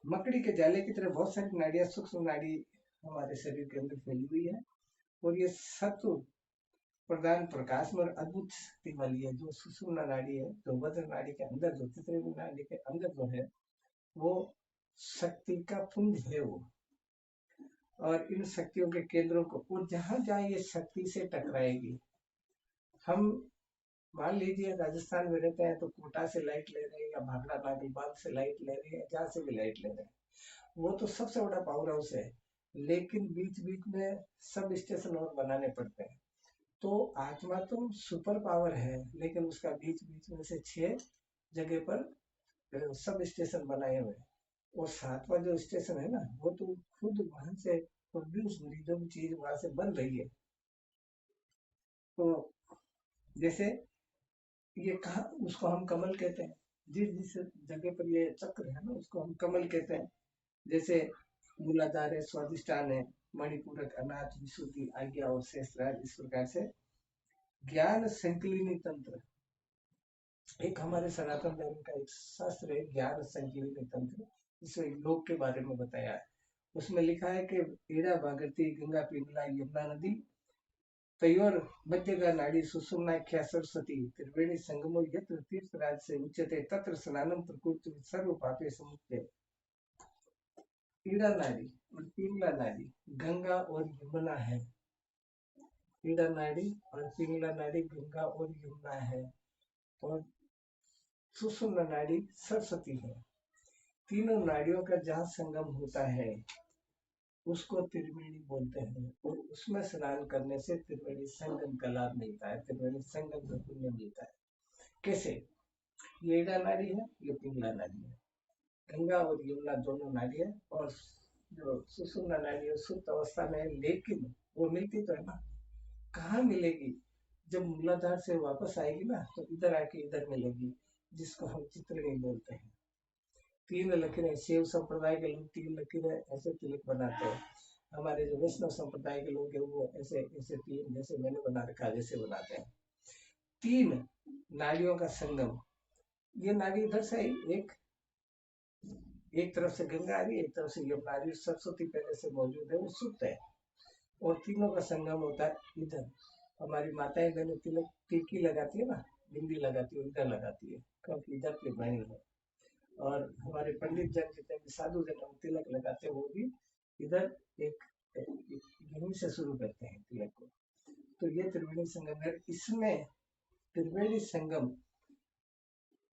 मकड़ी के जाले की तरह बहुत सारी नाड़ियां, सूक्ष्म नाड़ी हमारे शरीर के अंदर फैली हुई है, और ये सत्व प्रदान प्रकाश में अद्भुत शक्ति वाली है। जो सुषुम्ना नाड़ी है, जो वज्र नाड़ी के अंदर, जो चित्रणी नाड़ी के अंदर जो है, वो शक्ति का पुंज है वो। और इन शक्तियों के केंद्रों को, और जहां जहां ये शक्ति से टकराएगी, हम मान लीजिए राजस्थान में रहते हैं तो कोटा से लाइट ले रहे हैं, या भाखड़ा नागलबाग से लाइट ले रहे हैं, जहां से भी लाइट ले रहे हैं, वो तो सबसे बड़ा पावर हाउस है, लेकिन बीच बीच में सब स्टेशन और बनाने पड़ते हैं। तो आत्मा तो सुपर पावर है, लेकिन उसका बीच बीच में से 6 जगह पर सब स्टेशन बनाए हुए हैं। और 7वां जो स्टेशन है ना, वो तो खुद वहां से प्रोड्यूस हो रही जो भी चीज वहां से बन रही है। तो जैसे ये कहा, उसको हम कमल कहते हैं। जिस जिस जगह पर ये चक्र है ना, उसको हम कमल कहते हैं। जैसे मूलाधार है, स्वादिष्टान है, मणिपूरक, अनाथ, विशुद्धि, आज्ञा और शेषराज। इस प्रकार से ज्ञान संकलिनी तंत्र, एक हमारे सनातन धर्म का एक शास्त्र है, ज्ञान संकलिनी तंत्र, जिसमें योग के बारे में बताया है। उसमें लिखा है कि ईड़ा भागीरथी गंगा पिंगला यमुना नदी तयोर मध्यगा नाड़ी सुषुम्नाख्या सरस्वती त्रिवेणी संगमो यत्र तीर्थराज से उच्यते तत्र स्नानम प्रकृति सर्व पापे समुच्चय। ईड़ा नाड़ी और पिंगला नाड़ी गंगा और यमुना है। ईड़ा नाड़ी और पिंगला नाड़ी गंगा और यमुना है, और सुषुम्ना नाड़ी सरस्वती है। तीनों नाड़ियों का जहाँ संगम होता है उसको त्रिवेणी बोलते हैं, और उसमें स्नान करने से त्रिवेणी संगम का लाभ मिलता है, त्रिवेणी संगम का पुण्य मिलता है। कैसे? ये ईड़ा नाड़ी है, ये पिंगला नाड़ी है। गंगा और यमुना दोनों नाड़ी है, और जो सुषुम्ना नाड़ी है सुप्त अवस्था में है, लेकिन वो मिलती तो है ना, कहाँ मिलेगी? जब मूलाधार से वापस आएगी ना, तो इधर आके इधर मिलेगी, जिसको हम चित्रणी बोलते हैं। 3 लकीरें, शिव संप्रदाय के लोग 3 लकीरें ऐसे तिलक बनाते हैं। हमारे जो वैष्णव संप्रदाय के लोग हैं, वो ऐसे ऐसे 3, जैसे मैंने बना रखा जैसे बनाते हैं। 3 नाड़ियों का संगम, ये नाड़ी इधर से आई, एक तरफ से गंगा आ रही है, एक तरफ से यमुना आ रही है, सरस्वती पहले से मौजूद है, वो सुप्त है, और तीनों का संगम होता है इधर। हमारी माताएं बहनें तिलक टीकी लगाती है ना, बिंदी लगाती है, इधर लगाती है, क्योंकि इधर त्रिवेणी है। और हमारे पंडित जन जितने भी साधु जन तिलक लगाते हैं, वो भी इधर एक यहीं से शुरू करते हैं तिलक को। तो ये त्रिवेणी संगम है। इसमें त्रिवेणी संगम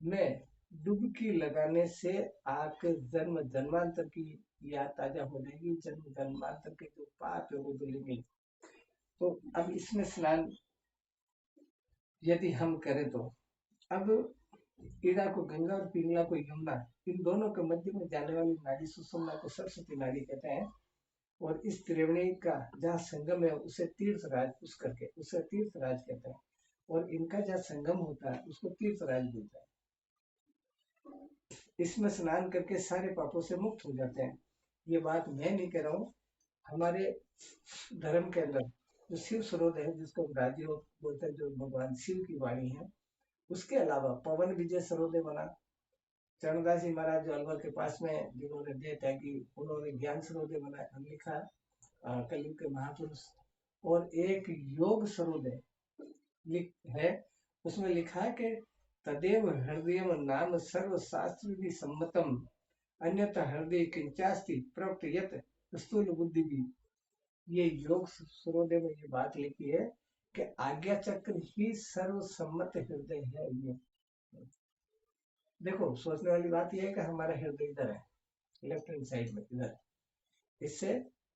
में डुबकी लगाने से आपके जन्म जन्मांतर की याद ताजा हो जाएगी, जन्म जन्मांतर के जो पाप है वो धुलेंगे। तो अब इसमें स्नान यदि हम करें तो, अब ईड़ा को गंगा और पिंगला को यमुना, इन दोनों के मध्य में जाने वाली नाड़ी सुषुम्ना को सरस्वती नाड़ी कहते हैं। और इस त्रिवेणी का जहाँ संगम है उसे तीर्थराज उसे तीर्थराज कहते हैं। और इनका जहाँ संगम होता है उसको तीर्थराज बोलता है। इसमें स्नान करके सारे पापों से मुक्त हो जाते हैं। ये बात मैं नहीं कह रहा हूँ, हमारे धर्म के अंदर जो शिव सरोवर है जिसको राजयोग बोलते हैं, जो भगवान शिव की वाणी है, उसके अलावा पवन विजय सरोवर बना। चरणदास जी महाराज जो अलवर के पास में जिन्होंने दिए थे कि उन्होंने ज्ञान सरोवर बनाया, लिखा कलयुग के महापुरुष। और एक योग सरोवर है, उसमें लिखा है कि तदेव हृदय नाम सर्व शास्त्र सम्मतम अन्यथा हृदय किंचास्ति प्रवृत्त यत स्थूल बुद्धि भी। ये योग सूर्योदय में ये बात लिखी है कि आज्ञा चक्र ही सर्वसम्मत हृदय है। ये देखो, सोचने वाली बात यह है कि हमारा हृदय इधर है, लेफ्ट हैंड साइड में इधर, इससे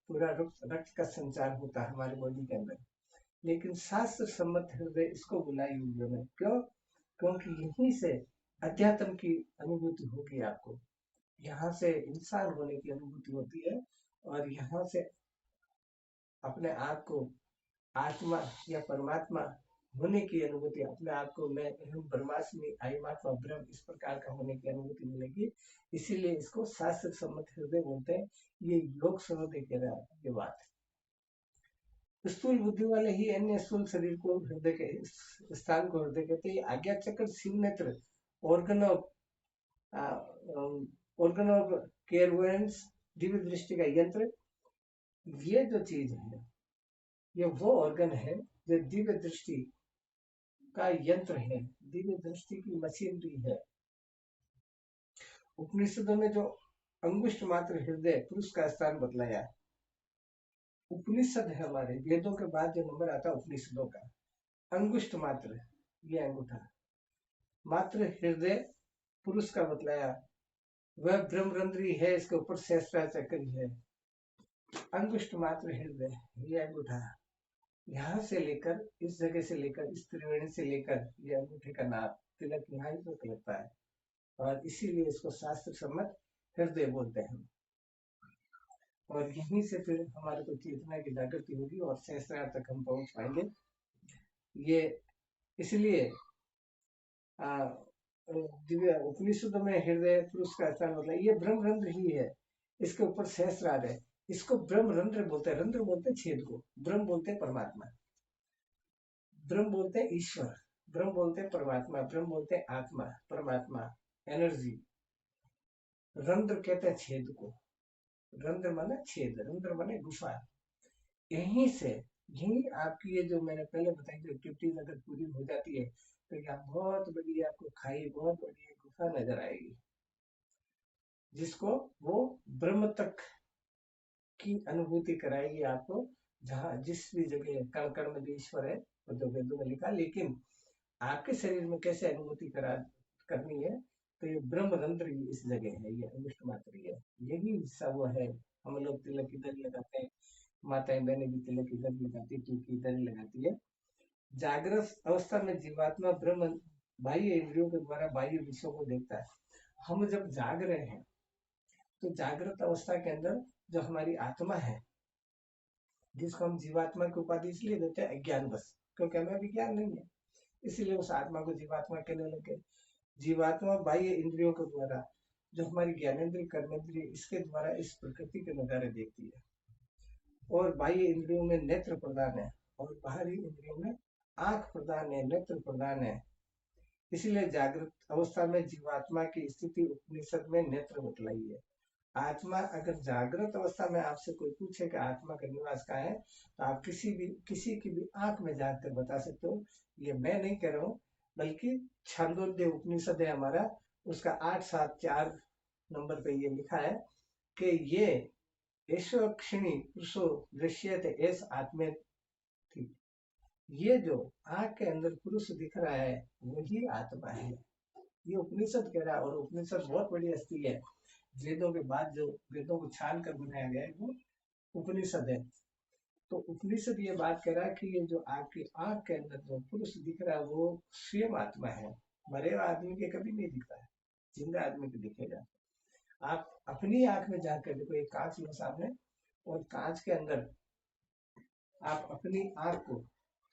पूरा रक्त का संचार होता है हमारे बॉडी के अंदर। लेकिन शास्त्र सम्मत हृदय इसको बोला योगियों ने। क्यों? क्योंकि यहीं से अध्यात्म की अनुभूति होगी आपको, यहाँ से इंसान होने की अनुभूति होती है, और यहाँ से अपने आप को आत्मा या परमात्मा होने की अनुभूति, अपने आप को मैं अहम ब्रह्मास्मि आत्मा ब्रह्म इस प्रकार का होने की अनुभूति मिलेगी। इसीलिए इसको शास्त्र सम्मत हृदय बोलते हैं। ये योग सरोदय कह रहा है ये बात। स्थूल बुद्धि वाले ही अन्य स्थूल शरीर को हृदय के स्थान को हृदय कहते हैं। आज्ञा चक्र, शिव नेत्र, ऑर्गन ऑफ क्लेयरवॉयंस, दिव्य दृष्टि का यंत्र, ये जो चीज है ये वो ऑर्गन है जो दिव्य दृष्टि का यंत्र है, दिव्य दृष्टि की मशीनरी है। उपनिषदों में जो अंगुष्ठ मात्र हृदय पुरुष का स्थान बतलाया, उपनिषद है हमारे वेदों के बाद जो नंबर आता है उपनिषदों का, अंगुष्ठ मात्र, ये अंगूठा मात्र हृदय पुरुष का बतलाया, वह ब्रह्मरंध्री है, इसके ऊपर सहस्त्रार चक्र है। अंगुष्ठ मात्र हृदय, ये अंगूठा, यहाँ से लेकर इस जगह से लेकर इस त्रिवेणी से लेकर ये अंगूठे का नाप तिलक यहाँ ही तक लगता है, और इसीलिए इसको शास्त्र सम्मत हृदय बोलते हैं। और यहीं से फिर हमारे को चेतना की जागृति होगी और सहस्त्रार तक हम पहुंच पाएंगे। ये इसलिए दिव्य उपनिषद में हृदय पुरुष का स्थान मतलब ये ब्रह्मरंध्र ही है, इसके ऊपर सहस्त्रार है, इसको ब्रह्मरंध्र बोलते हैं। रंध्र बोलते हैं छेद को, ब्रह्म बोलते हैं परमात्मा, ब्रह्म बोलते हैं ईश्वर, ब्रह्म बोलते हैं परमात्मा, ब्रह्म बोलते हैं आत्मा, परमात्मा, एनर्जी। रंध्र कहते हैं छेद को, रंध्र माने छेद, रंध्र माने गुफा। यहीं से यही आपकी ये जो मैंने पहले बताई जो एक्टिविटीज अगर पूरी हो जाती है तो यहाँ बहुत बड़ी आपको खाई, बहुत बड़ी गुफा नजर आएगी, जिसको वो ब्रह्म तक की अनुभूति कराएगी आपको। जहाँ जिस भी जगह कण कण में ईश्वर है, वो तो वेदों में लिखा, लेकिन आपके शरीर में कैसे अनुभूति करनी है, तो ये ब्रह्मरंध्र इस जगह है, ये अंगुष्ठ मात्र है, यही हिस्सा वो है। हम लोग तिलक इधर लगाते हैं, माताएं बहनें भी तिलक इधर लगाती है, टीकी इधर लगाती है। जागृत अवस्था में जीवात्मा ब्रह्म बाह्य इंद्रियों के द्वारा बाह्य विषयों को देखता है। हम जब जाग रहे हैं तो जागृत अवस्था के अंदर जो हमारी आत्मा है, जिसको हम जीवात्मा की उपाधि इसलिए देते हैं अज्ञान बस, क्योंकि हमें अभी ज्ञान नहीं है, इसीलिए उस आत्मा को जीवात्मा कहने लगे। जीवात्मा बाह्य इंद्रियों के द्वारा, जो हमारी ज्ञानेन्द्रिय कर्मेंद्रिय, इसके द्वारा इस प्रकृति के नजारे देखती है। और बाह्य इंद्रियों में नेत्र प्रदान है और बाहरी इंद्रियों में आंख प्रदान है, नेत्र प्रदान है। इसलिए जागृत अवस्था में जीवात्मा की स्थिति उपनिषद में नेत्र बतलाई है। आत्मा अगर जागृत अवस्था में आपसे कोई पूछे कि आत्मा का निवास कहाँ है, तो आप किसी की भी आंख में जाग कर बता सकते हो। ये मैं नहीं कह रहा हूँ, बल्कि छांदोग्य उपनिषद है हमारा, उसका 874 नंबर पे ये लिखा है कि ये ऐश्वक्षिणी पुरुषो दृश्यते एस आत्मे थी। ये जो आंख के अंदर पुरुष दिख रहा है वही आत्मा है, ये उपनिषद कह रहा है। और उपनिषद बहुत बड़ी हस्ती है, वेदों के बाद जो वेदों को छान कर बनाया गया है वो उपनिषद है। तो उपनिषद ये बात कह रहा है कि ये जो आपकी आंख के अंदर जो पुरुष दिख रहा है वो स्वयं आत्मा है। मरे हुए आदमी के कभी नहीं दिखता है, जिंदा आदमी को दिखेगा। आप अपनी आंख में जाकर देखो, एक कांच लो सामने, और कांच के अंदर आप अपनी आंख को,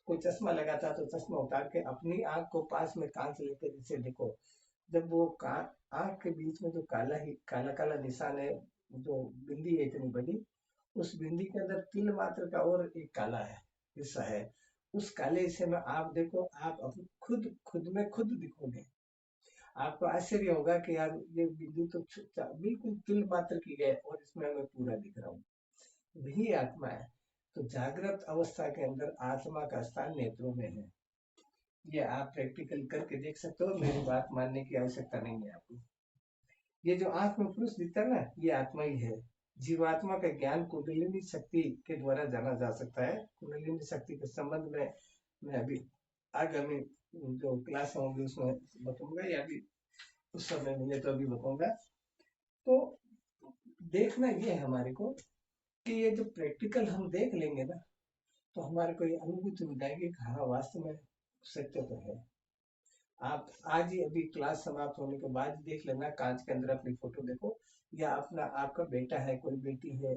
कोई चश्मा लगाता तो चश्मा उतार के अपनी आंख को पास में कांच लेकर इसे देखो। जब वो आंख के बीच में जो काला काला निशान है, जो बिंदी है इतनी बड़ी, उस बिंदी के अंदर तिल मात्र का और एक काला है हिस्सा है। उस काले हिस्से में आप देखो, आप अपने खुद खुद में खुद दिखोगे। आपको आश्चर्य होगा कि यार ये बिंदी तो बिल्कुल तिल मात्र की है और इसमें मैं पूरा दिख रहा हूँ। वही आत्मा है। तो जागृत अवस्था के अंदर आत्मा का स्थान नेत्रों में है। ये आप प्रैक्टिकल करके देख सकते हो, मेरी बात मानने की आवश्यकता नहीं है आपको। ये जो आंख में पुरुष दिखता है ना, ये आत्मा ही है। जीवात्मा का ज्ञान कुंडलिनी शक्ति के द्वारा जाना जा सकता है। कुंडलिनी शक्ति के संबंध में मैं अभी आगामी जो क्लास होंगी उसमें बताऊंगा, या अभी उस समय मिले तो अभी बताऊंगा। तो देखना ये है हमारे को कि ये जो प्रैक्टिकल हम देख लेंगे ना, तो हमारे को ये अनुभूति हो जाएगी कि हाँ वास्तव में सत्य तो है। आप आज ही अभी क्लास समाप्त होने के बाद देख लेना, कांच के अंदर अपनी फोटो देखो, या अपना आपका बेटा है, कोई बेटी है,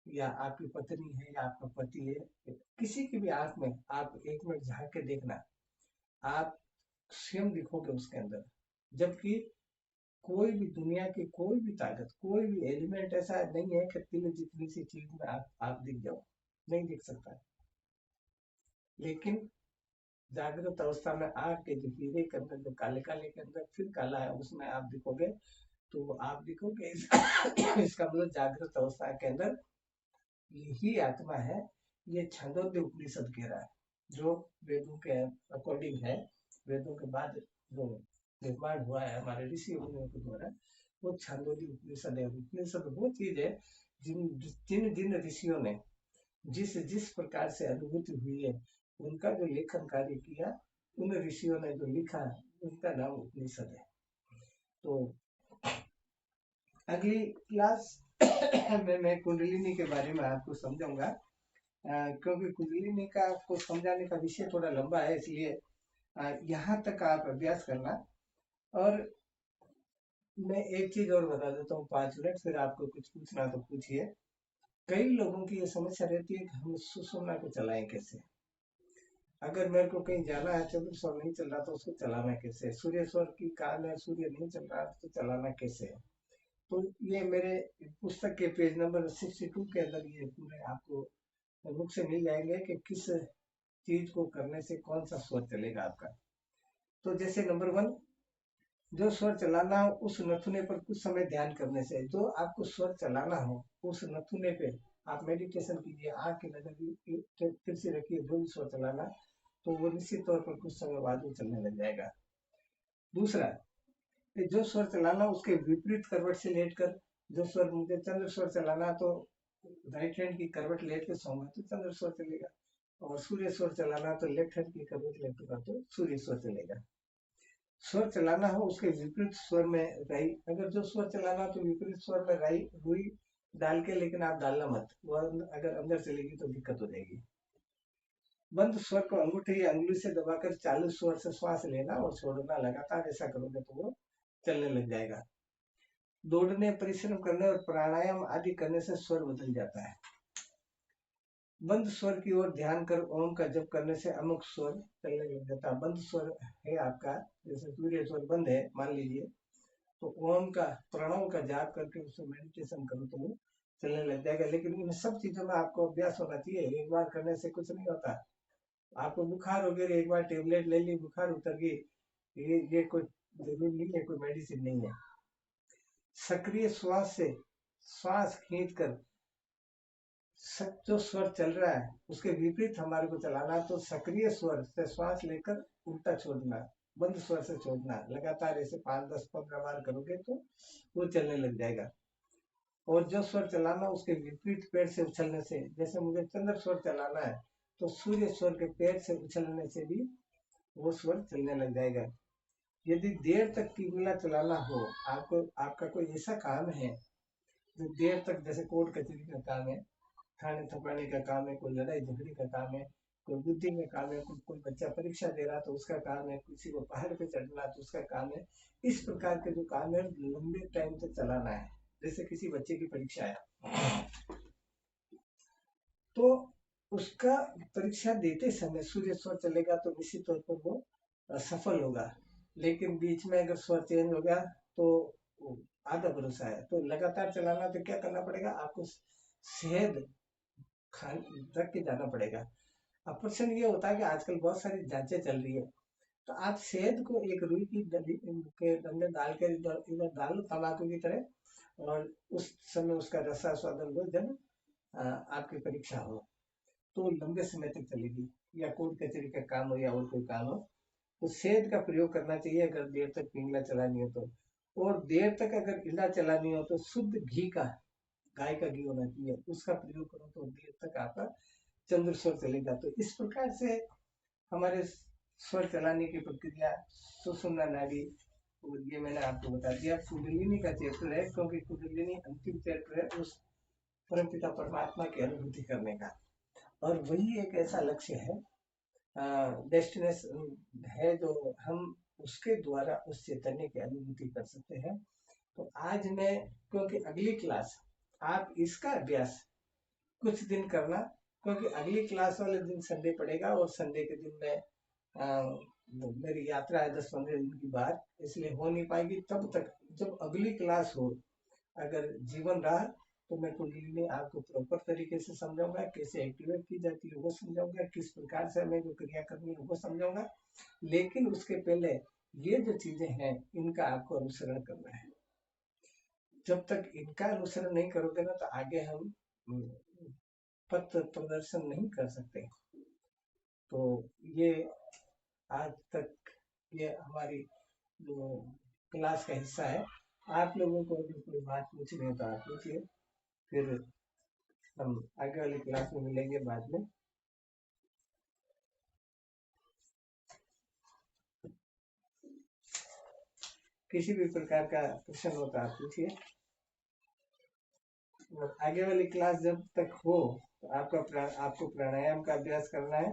या आपकी पत्नी है, या आपका पति है, किसी की भी आंख में आप एक मिनट झांक के देखना, आप स्वयं दिखोगे उसके अंदर। जबकि कोई भी दुनिया की कोई भी ताकत, कोई भी एलिमेंट ऐसा नहीं है कि तिल जितनी सी चीज में आप दिख जाओ, नहीं दिख सकता। लेकिन जागृत अवस्था में आग के जो हीरे के अंदर जो काले काले के अंदर फिर काला है, उसमें आप दिखोगे। तो आप दिखोगे इसका मतलब जागृत अवस्था के अंदर यही आत्मा है। ये छंदोग्य उपनिषद कह रहा है, जो वेदों के अकॉर्डिंग है। वेदों के बाद जो निर्माण हुआ है हमारे ऋषि मुनियों के द्वारा, वो छंदोग्य उपनिषद है। उपनिषद वो चीज है जिन जिन जिन ऋषियों ने जिस जिस प्रकार से अनुभूति हुई है, उनका जो लेखन कार्य किया, उन ऋषियों ने जो लिखा, उनका नाम उपनिषद है। तो अगली क्लास में मैं कुंडलिनी के बारे में आपको समझाऊंगा, क्योंकि कुंडलिनी का आपको समझाने का विषय थोड़ा लंबा है, इसलिए यहाँ तक आप अभ्यास करना। और मैं एक चीज और बता देता हूँ 5 मिनट, फिर आपको कुछ पूछना तो पूछिए। कई लोगों की ये समस्या रहती है कि हम सुषुम्ना को चलाएं कैसे। अगर मेरे को कहीं जाना है, चंद्र स्वर नहीं चल रहा तो उसको चलाना कैसे, सूर्य स्वर की काम है, सूर्य नहीं चल रहा तो चलाना कैसे है। तो ये मेरे पुस्तक के पेज नंबर 62 के अंदर ये पूरे आपको बुक से मिल जाएंगे कि किस चीज को करने से कौन सा स्वर चलेगा आपका। तो जैसे नंबर 1, जो स्वर चलाना हो उस नथुने पर कुछ समय ध्यान करने से, जो आपको स्वर चलाना हो उस नथुने पे आप मेडिटेशन कीजिए, आंख की नजर फिर से रखिए, जो भी स्वर चलाना, तो वो निश्चित तौर पर कुछ समय बाद वो चलने लग जाएगा। दूसरा, जो स्वर चलाना उसके विपरीत करवट से लेटकर, जो स्वर मुझे चंद्र स्वर चलाना तो राइट हैंड की करवट लेट के सोऊंगा तो चंद्र स्वर चलेगा, और सूर्य स्वर चलाना तो लेफ्ट हैंड की करवट लेटकर तो सूर्य स्वर चलेगा। स्वर चलाना हो उसके विपरीत स्वर में राई, अगर जो स्वर चलाना तो विपरीत स्वर में राई रुई डाल के, लेकिन आप डालना मत, वो अगर अंदर चलेगी तो दिक्कत हो जाएगी। बंद स्वर को अंगूठे या अंगुली से दबाकर चालू स्वर से श्वास लेना और छोड़ना, लगातार ऐसा करोगे तो वो चलने लग जाएगा। दौड़ने, परिश्रम करने और प्राणायाम आदि करने से स्वर बदल जाता है। बंद स्वर की ओर ध्यान कर ओम का जप करने से अमुक स्वर चलने लग जाता है। बंद स्वर है आपका, जैसे सूर्य स्वर बंद है मान लीजिए, तो ओम का प्रणव का जाप करके उसमें मेडिटेशन करो तो वो चलने लग जाएगा। लेकिन इन सब चीजों में आपको अभ्यास होना चाहिए, एक बार करने से कुछ नहीं होता। आपको बुखार वगैरह एक बार टेबलेट ले ली, बुखार उतर गई, ये कोई जरूरी नहीं है, कोई मेडिसिन नहीं है। सक्रिय श्वास से श्वास खींच कर जो स्वर चल रहा है उसके विपरीत हमारे को चलाना, तो सक्रिय स्वर से श्वास लेकर उल्टा छोड़ना, बंद स्वर से छोड़ना, लगातार ऐसे 5, 10, 15 बार करोगे तो वो चलने लग जाएगा। और जो स्वर चलाना उसके विपरीत पैर से उछलने से, जैसे मुझे चंद्र स्वर चलाना है तो सूर्य स्वर के पैर से उछलने से भी वो स्वर चलने लग जाएगा। यदि देर तक कीबला चलाना हो, आपको आपका कोई ऐसा काम है जो देर तक, जैसे कोर्ट कचहरी का काम है, थाने थपाने का काम है, कोई लड़ाई झगड़े का काम है, कोई बुद्धि में काम है, कोई बच्चा परीक्षा दे रहा तो उसका काम है, किसी को पहाड़ पे चढ़ना तो उसका काम है। इस प्रकार के जो काम है लंबे टाइम तक चलाना है, जैसे किसी बच्चे की परीक्षा है, तो उसका परीक्षा देते समय सूर्य स्वर चलेगा तो निश्चित तौर पर वो सफल होगा। लेकिन बीच में अगर स्वर चेंज हो गया तो आधा भरोसा है। तो लगातार चलाना, तो क्या करना पड़ेगा आपको, शहद खान रख के जाना पड़ेगा। अब प्रश्न ये होता है कि आजकल बहुत सारी जांचें चल रही है, तो आप शहद को एक रुई की डली के अंदर डाल कर इधर इधर डालो तंबाकू की तरह, और उस समय उसका रसा स्वादन लो जब आपकी परीक्षा हो, तो लंबे समय तक चलेगी। या कोर्ट कचहरी का काम हो या और कोई काम हो, तो शहद का प्रयोग करना चाहिए अगर देर तक पीला चलानी हो तो। और देर तक अगर इला चलानी हो तो शुद्ध घी का, गाय का घी होना चाहिए, उसका प्रयोग करो तो देर तक आपका चंद्र स्वर चलेगा। तो इस प्रकार से हमारे स्वर चलाने की प्रक्रिया, सुषुम्ना नाड़ी, और ये मैंने आपको बता दिया। कुंडलिनी का चैप्टर है, क्योंकि कुंडलिनी अंतिम चैप्टर है उस परमपिता परमात्मा की अनुभूति करने का, और वही एक ऐसा लक्ष्य है, डेस्टिनेशन है, जो हम उसके द्वारा उस चैतन्य की अनुभूति कर सकते हैं। तो आज मैं, क्योंकि अगली क्लास आप इसका अभ्यास कुछ दिन करना, क्योंकि अगली क्लास वाले दिन संडे पड़ेगा, और संडे के दिन मैं मेरी यात्रा है 10-15 दिन की बाहर, इसलिए हो नहीं पाएगी। तब तक जब अगली क्लास हो, अगर जीवन रहा, तो मैं कुंडलिनी आपको प्रॉपर तरीके से समझाऊंगा, कैसे एक्टिवेट की जाती है वो समझाऊंगा, किस प्रकार से हमें जो क्रिया करनी है वो समझाऊंगा। लेकिन उसके पहले ये जो चीजें हैं इनका आपको अनुसरण करना है। जब तक इनका अनुसरण नहीं करोगे ना, तो आगे हम पथ प्रदर्शन नहीं कर सकते। तो ये आज तक ये हमारी जो क्लास का हिस्सा है। आप लोगों को अगर कोई बात पूछनी है तो आप पूछिए, फिर हम आगे वाली क्लास में मिलेंगे बाद में। किसी भी प्रकार का प्रश्न हो तो आप पूछिए। और आगे वाली क्लास जब तक हो, तो आपको प्राणायाम का अभ्यास करना है,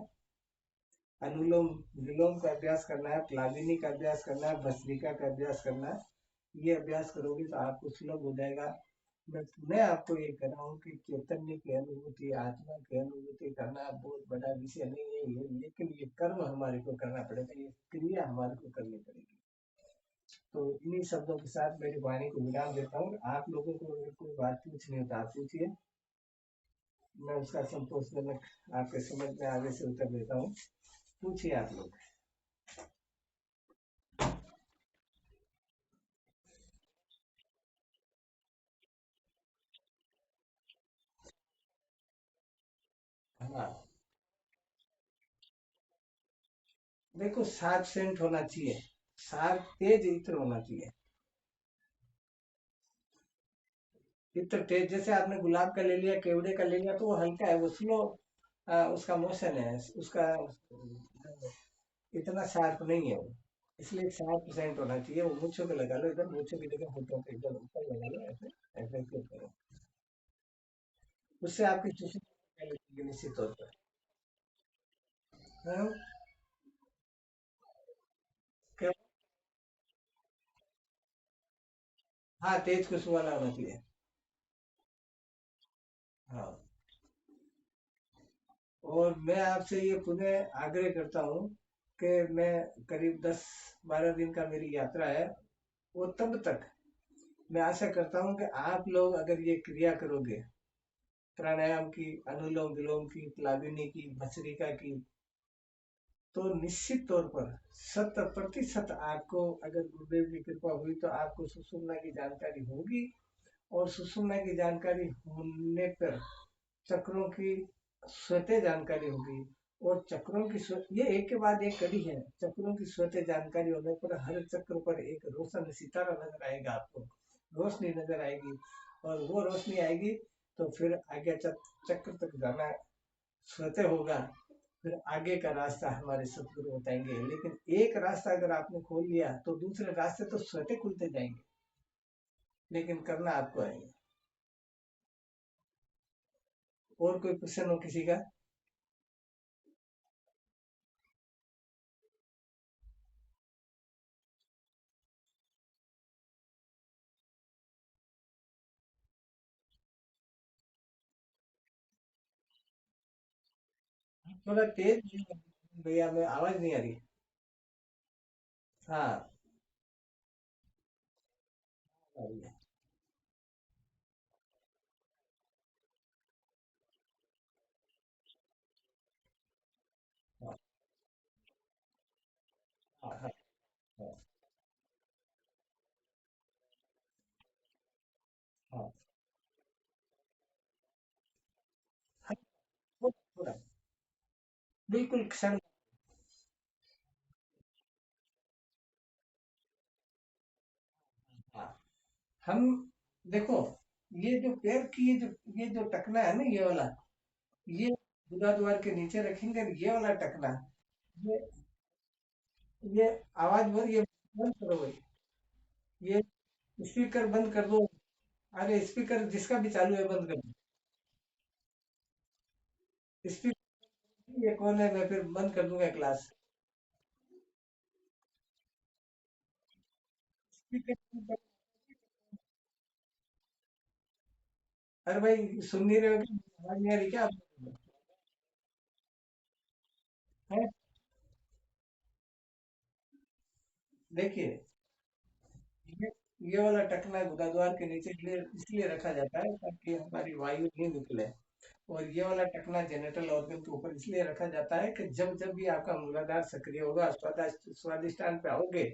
अनुलोम विलोम का अभ्यास करना है, प्लाविनी का अभ्यास करना है, भस्त्रिका का अभ्यास करना है। ये अभ्यास करोगे तो आपको सुलभ हो जाएगा। मैं आपको ये कह रहा हूँ कि चैतन्य की अनुभूति, आत्मा की अनुभूति करना बहुत बड़ा विषय नहीं है ये, लेकिन ये कर्म हमारे को करना पड़ेगा, ये क्रिया हमारे को करनी पड़ेगी। तो इन्हीं शब्दों के साथ मेरी वाणी को विराम देता हूँ। आप लोगों को अगर कोई बात पूछनी हो तो आप पूछिए, मैं उसका संतोषजनक आपके समझ में आगे से उत्तर देता हूँ। पूछिए आप लोग। हाँ, देखो शार्प सेंट होना चाहिए, शार्प तेज इत्र होना चाहिए। इत्र तेज, जैसे आपने गुलाब का ले लिया, केवड़े का ले लिया, तो वो हल्का है, वो स्लो उसका मोशन है, उसका इतना शार्प नहीं है वो। इसलिए 60% होना चाहिए। वो मूछों पे लगा लो, इधर मूछों की जगह होठों पे इधर ऊपर लगा लो, ऐसे ऐसे क्यों करो, उससे आपकी चुस्ती लगेगी निश्चित तौर पर। हाँ, क्या? हाँ, तेज खुशबू वाला होना चाहिए। हाँ, और मैं आपसे ये पुनः आग्रह करता हूँ कि मैं करीब 10-12 दिन का मेरी यात्रा है, वो तब तक मैं आशा करता हूँ कि आप लोग अगर ये क्रिया करोगे, प्राणायाम की, अनुलोम विलोम की, प्लाविनी की, भस्त्रिका की, तो निश्चित तौर पर 100% आपको, अगर गुरुदेव की कृपा हुई तो आपको सुषुम्ना की जानकारी होगी। और सुषुम्ना की जानकारी होने पर चक्रों की स्वतः जानकारी होगी। और चक्रों की ये एक के बाद एक कड़ी है। चक्रों की स्वतः जानकारी होने पर हर चक्र पर एक रोशन सितारा नजर आएगा, आपको रोशनी नजर आएगी। और वो रोशनी आएगी तो फिर आगे चक्र तक जाना स्वतः होगा। फिर आगे का रास्ता हमारे सदगुरु बताएंगे। लेकिन एक रास्ता अगर आपने खोल लिया तो दूसरे रास्ते तो स्वतः खुलते जाएंगे, लेकिन करना आपको आएगा। और कोई क्वेश्चन हो किसी का? थोड़ा तेज भैया, में आवाज नहीं आ रही। हाँ, आ रही है। हाँ, हाँ, हाँ, हाँ, हाँ, हाँ, थोड़ा बिल्कुल क्षण। हाँ, हम देखो, ये जो पैर की ये जो टकना है ना, ये वाला, ये बुधा द्वार के नीचे रखेंगे, ये वाला टकना, ये ये आवाज बोल, ये बंद करो भाई, ये स्पीकर बंद कर दो। अरे स्पीकर जिसका भी चालू है बंद कर दो। स्पीकर ये कौन है, मैं फिर बंद कर दूंगा क्लास। स्पीकर, अरे भाई सुन नहीं रहे हो क्या, आवाज नहीं आ रही क्या आपको? है? देखिए, ये ये वाला टकना गुदाद्वार के नीचे इसलिए रखा जाता है ताकि हमारी वायु नहीं निकले। और ये वाला टकना जेनिटल ऑर्गन के ऊपर इसलिए रखा जाता है कि जब जब भी आपका मूलाधार सक्रिय होगा, स्वादिष्टान पे आओगे,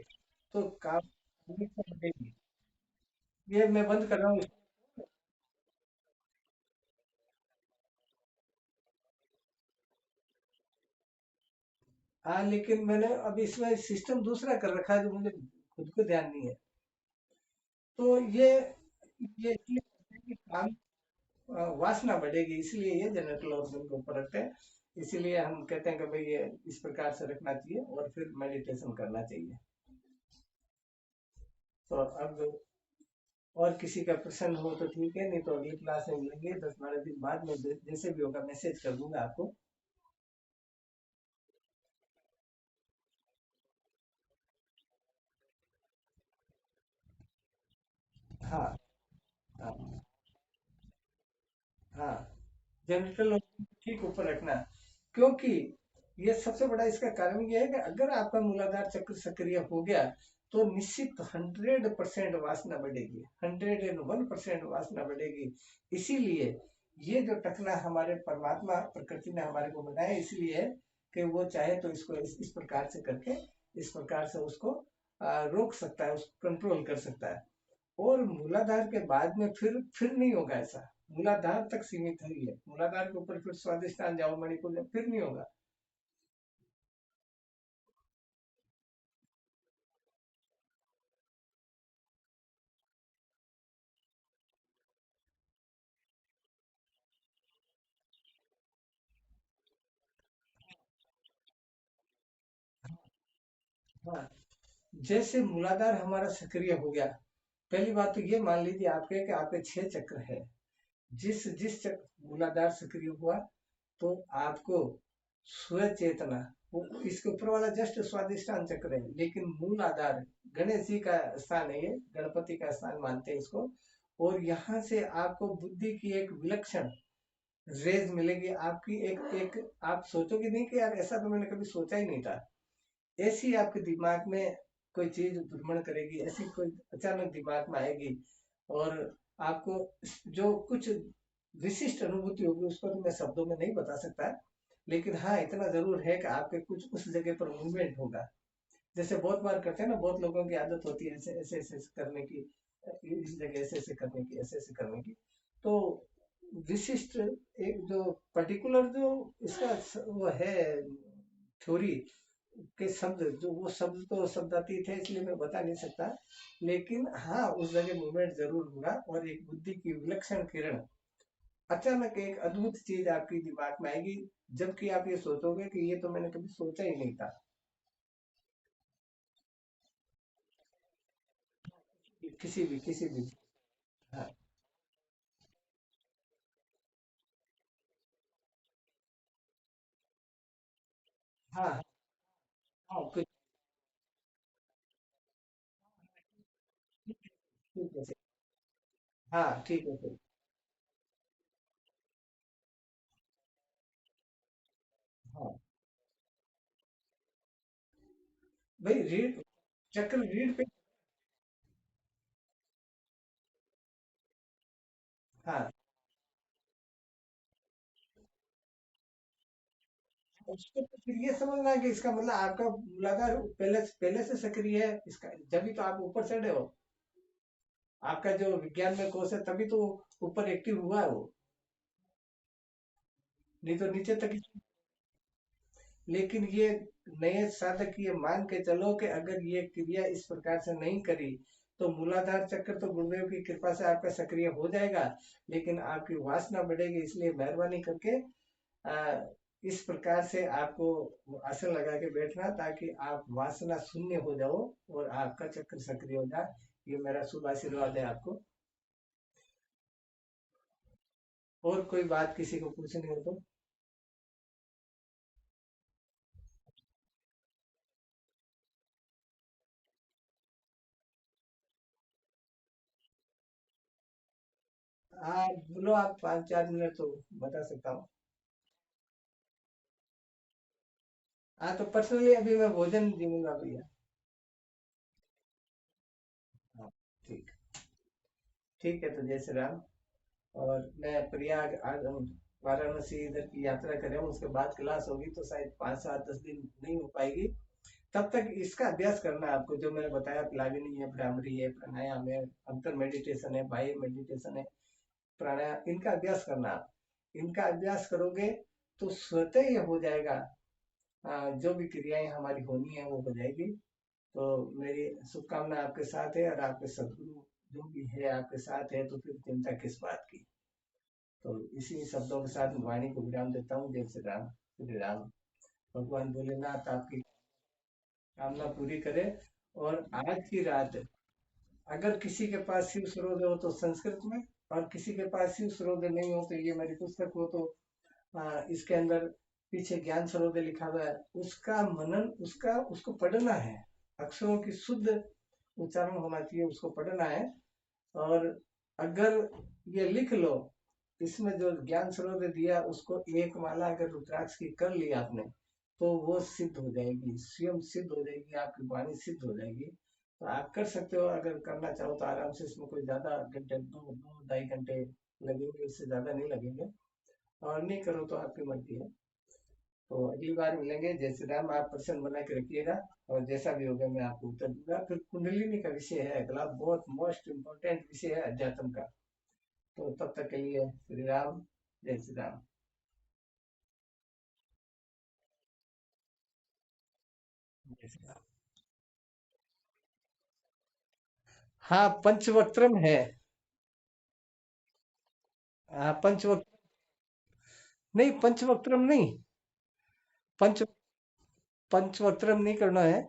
तो काफी बढ़ेगी। ये मैं बंद कर रहा हूँ। हाँ, लेकिन मैंने अब इसमें सिस्टम दूसरा कर रखा है जो मुझे खुद को ध्यान नहीं है। तो ये इसलिए करते हैं कि काम, वासना बढ़ेगी, इसलिए ये जनरल ऑर्गन के ऊपर रखते हैं। इसीलिए हम कहते हैं कि भाई ये इस प्रकार से रखना चाहिए और फिर मेडिटेशन करना चाहिए। तो अब और किसी का प्रश्न हो तो ठीक है, नहीं तो अगली क्लास में मिलेंगे 10-12 दिन बाद में, जैसे भी होगा मैसेज कर दूंगा आपको। हाँ, हाँ, हाँ, जनरल ठीक ऊपर रखना, क्योंकि ये सबसे बड़ा इसका कारण ये है कि अगर आपका मूलाधार चक्र सक्रिय हो गया, तो निश्चित 100% वासना बढ़ेगी, 101% वासना बढ़ेगी। इसीलिए ये जो टकना हमारे परमात्मा प्रकृति ने हमारे को बनाया है, इसलिए है कि वो चाहे तो इसको इस प्रकार से करके, इस प्रकार से उसको रोक सकता है, उसको कंट्रोल कर सकता है। और मूलाधार के बाद में फिर नहीं होगा ऐसा। मूलाधार तक सीमित है ये, मूलाधार के ऊपर फिर स्वादिष्टान जाओ, मणिपुर जाओ, फिर नहीं होगा। हाँ, जैसे मूलाधार हमारा सक्रिय हो गया, पहली बात तो ये मान लीजिए आपके कि आपके 6 चक्र है। जिस जिस चक्र मूलाधार सक्रिय हुआ, तो आपको स्व चेतना, वो इसके ऊपर वाला जस्ट स्वादिष्टान चक्र है, लेकिन मूल आधार गणेश जी का स्थान है, ये गणपति का स्थान मानते हैं इसको। और यहाँ से आपको बुद्धि की एक विलक्षण रेज मिलेगी, आपकी एक एक आप सोचोगे नहीं कि यार ऐसा तो मैंने कभी सोचा ही नहीं था। ऐसी आपके दिमाग में कोई चीज भ्रमण करेगी, ऐसी कोई अचानक दिमाग में आएगी, और आपको जो कुछ विशिष्ट अनुभूति होगी, उसको तो मैं शब्दों में नहीं बता सकता। लेकिन हाँ, इतना जरूर है कि आपके कुछ उस जगह पर मूवमेंट होगा। जैसे बहुत बार करते हैं ना, बहुत लोगों की आदत होती है ऐसे ऐसे ऐसे करने की, इस जगह ऐसे ऐसे करने की, ऐसे ऐसे करने की। तो विशिष्ट एक जो पर्टिकुलर जो इसका वो है थ्योरी के शब्द, जो वो शब्द तो शब्दातीत है, इसलिए मैं बता नहीं सकता। लेकिन हाँ, उस जगह मूवमेंट जरूर होगा, और एक बुद्धि की विलक्षण किरण, अचानक एक अद्भुत चीज आपकी दिमाग में आएगी, जबकि आप ये सोचोगे कि ये तो मैंने कभी सोचा ही नहीं था। किसी भी। हाँ, हाँ, हाँ, हाँ, कुछ ठीक है। हाँ, ठीक है फिर। हाँ, भाई रीढ़, चक्र रीढ़ पे। हाँ, उसको तो फिर ये समझना है कि इसका मतलब आपका मूलाधार पहले से सक्रिय है, इसका जब भी तो आप ऊपर चढ़े हो। आपका जो विज्ञान में कोर्स है तभी तो ऊपर एक्टिव हुआ है वो, नहीं तो नीचे तक। लेकिन ये नए साधक ये मान के चलो कि अगर ये क्रिया इस प्रकार से नहीं करी तो मूलाधार चक्र तो गुरुदेव की कृपा से आपका सक्रिय हो जाएगा, लेकिन आपकी वासना बढ़ेगी। इसलिए मेहरबानी करके आ, इस प्रकार से आपको आसन लगा के बैठना, ताकि आप वासना शून्य हो जाओ और आपका चक्र सक्रिय हो जाए। ये मेरा शुभ आशीर्वाद है आपको। और कोई बात किसी को पूछनी हो तो। हाँ बोलो, आप 5-4 मिनट तो बता सकता हूँ। हाँ तो पर्सनली अभी मैं भोजन जीऊंगा भैया। हाँ, ठीक। ठीक है, तो जय श्री राम। और मैं प्रयाग वाराणसी इधर की यात्रा कर रहा हूँ, उसके बाद क्लास होगी तो शायद 5-7-10 दिन नहीं हो पाएगी। तब तक इसका अभ्यास करना है आपको, जो मैंने बताया, प्लाविनी है, भ्रामरी है, प्राणायाम है, अंतर मेडिटेशन है, बाह्य मेडिटेशन है, प्राणायाम, इनका अभ्यास करना आप। इनका अभ्यास करोगे तो स्वतः ही हो जाएगा। जो भी क्रियाएं हमारी होनी है वो हो जाएगी। तो मेरी शुभकामना आपके साथ है, और आपके सदगुरु जो भी है आपके साथ है, तो फिर चिंता किस बात की। तो इसी शब्दों के साथ वाणी को विराम देता हूँ। जय श्री राम, श्री राम। भगवान भोलेनाथ आपकी कामना पूरी करे। और आज की रात अगर किसी के पास शिव सरोदे हो तो संस्कृत में, और किसी के पास शिव सरोदे नहीं हो तो ये मेरी पुस्तक हो तो इसके अंदर पीछे ज्ञान सरोदे लिखा हुआ है, उसका मनन, उसका उसको पढ़ना है। अक्षरों की शुद्ध उच्चारण होना चाहिए, उसको पढ़ना है। और अगर ये लिख लो, इसमें जो ज्ञान सरोवर दिया उसको एक माला अगर रुद्राक्ष की कर ली आपने, तो वो सिद्ध हो जाएगी, स्वयं सिद्ध हो जाएगी, आपकी वाणी सिद्ध हो जाएगी। तो आप कर सकते हो, अगर करना चाहो तो आराम से। इसमें कोई ज्यादा घंटे, 2-2 ढाई घंटे लगेंगे, इससे ज्यादा नहीं लगेंगे। और नहीं करो तो आपकी मर्जी है। तो अगली बार मिलेंगे। जय श्री राम। आप प्रश्न बना के रखिएगा, और जैसा भी होगा मैं आपको उत्तर दूंगा। फिर कुंडलिनी का विषय है अगला, बहुत मोस्ट इम्पोर्टेंट विषय है अध्यात्म का। तो तब तक के लिए श्री राम, जय श्री राम। जय श्री राम। हाँ, पंचवक्त्रम है। हाँ, नहीं, पंचवक्त्रम नहीं। पंच पंचवक्त्रम नहीं करना है।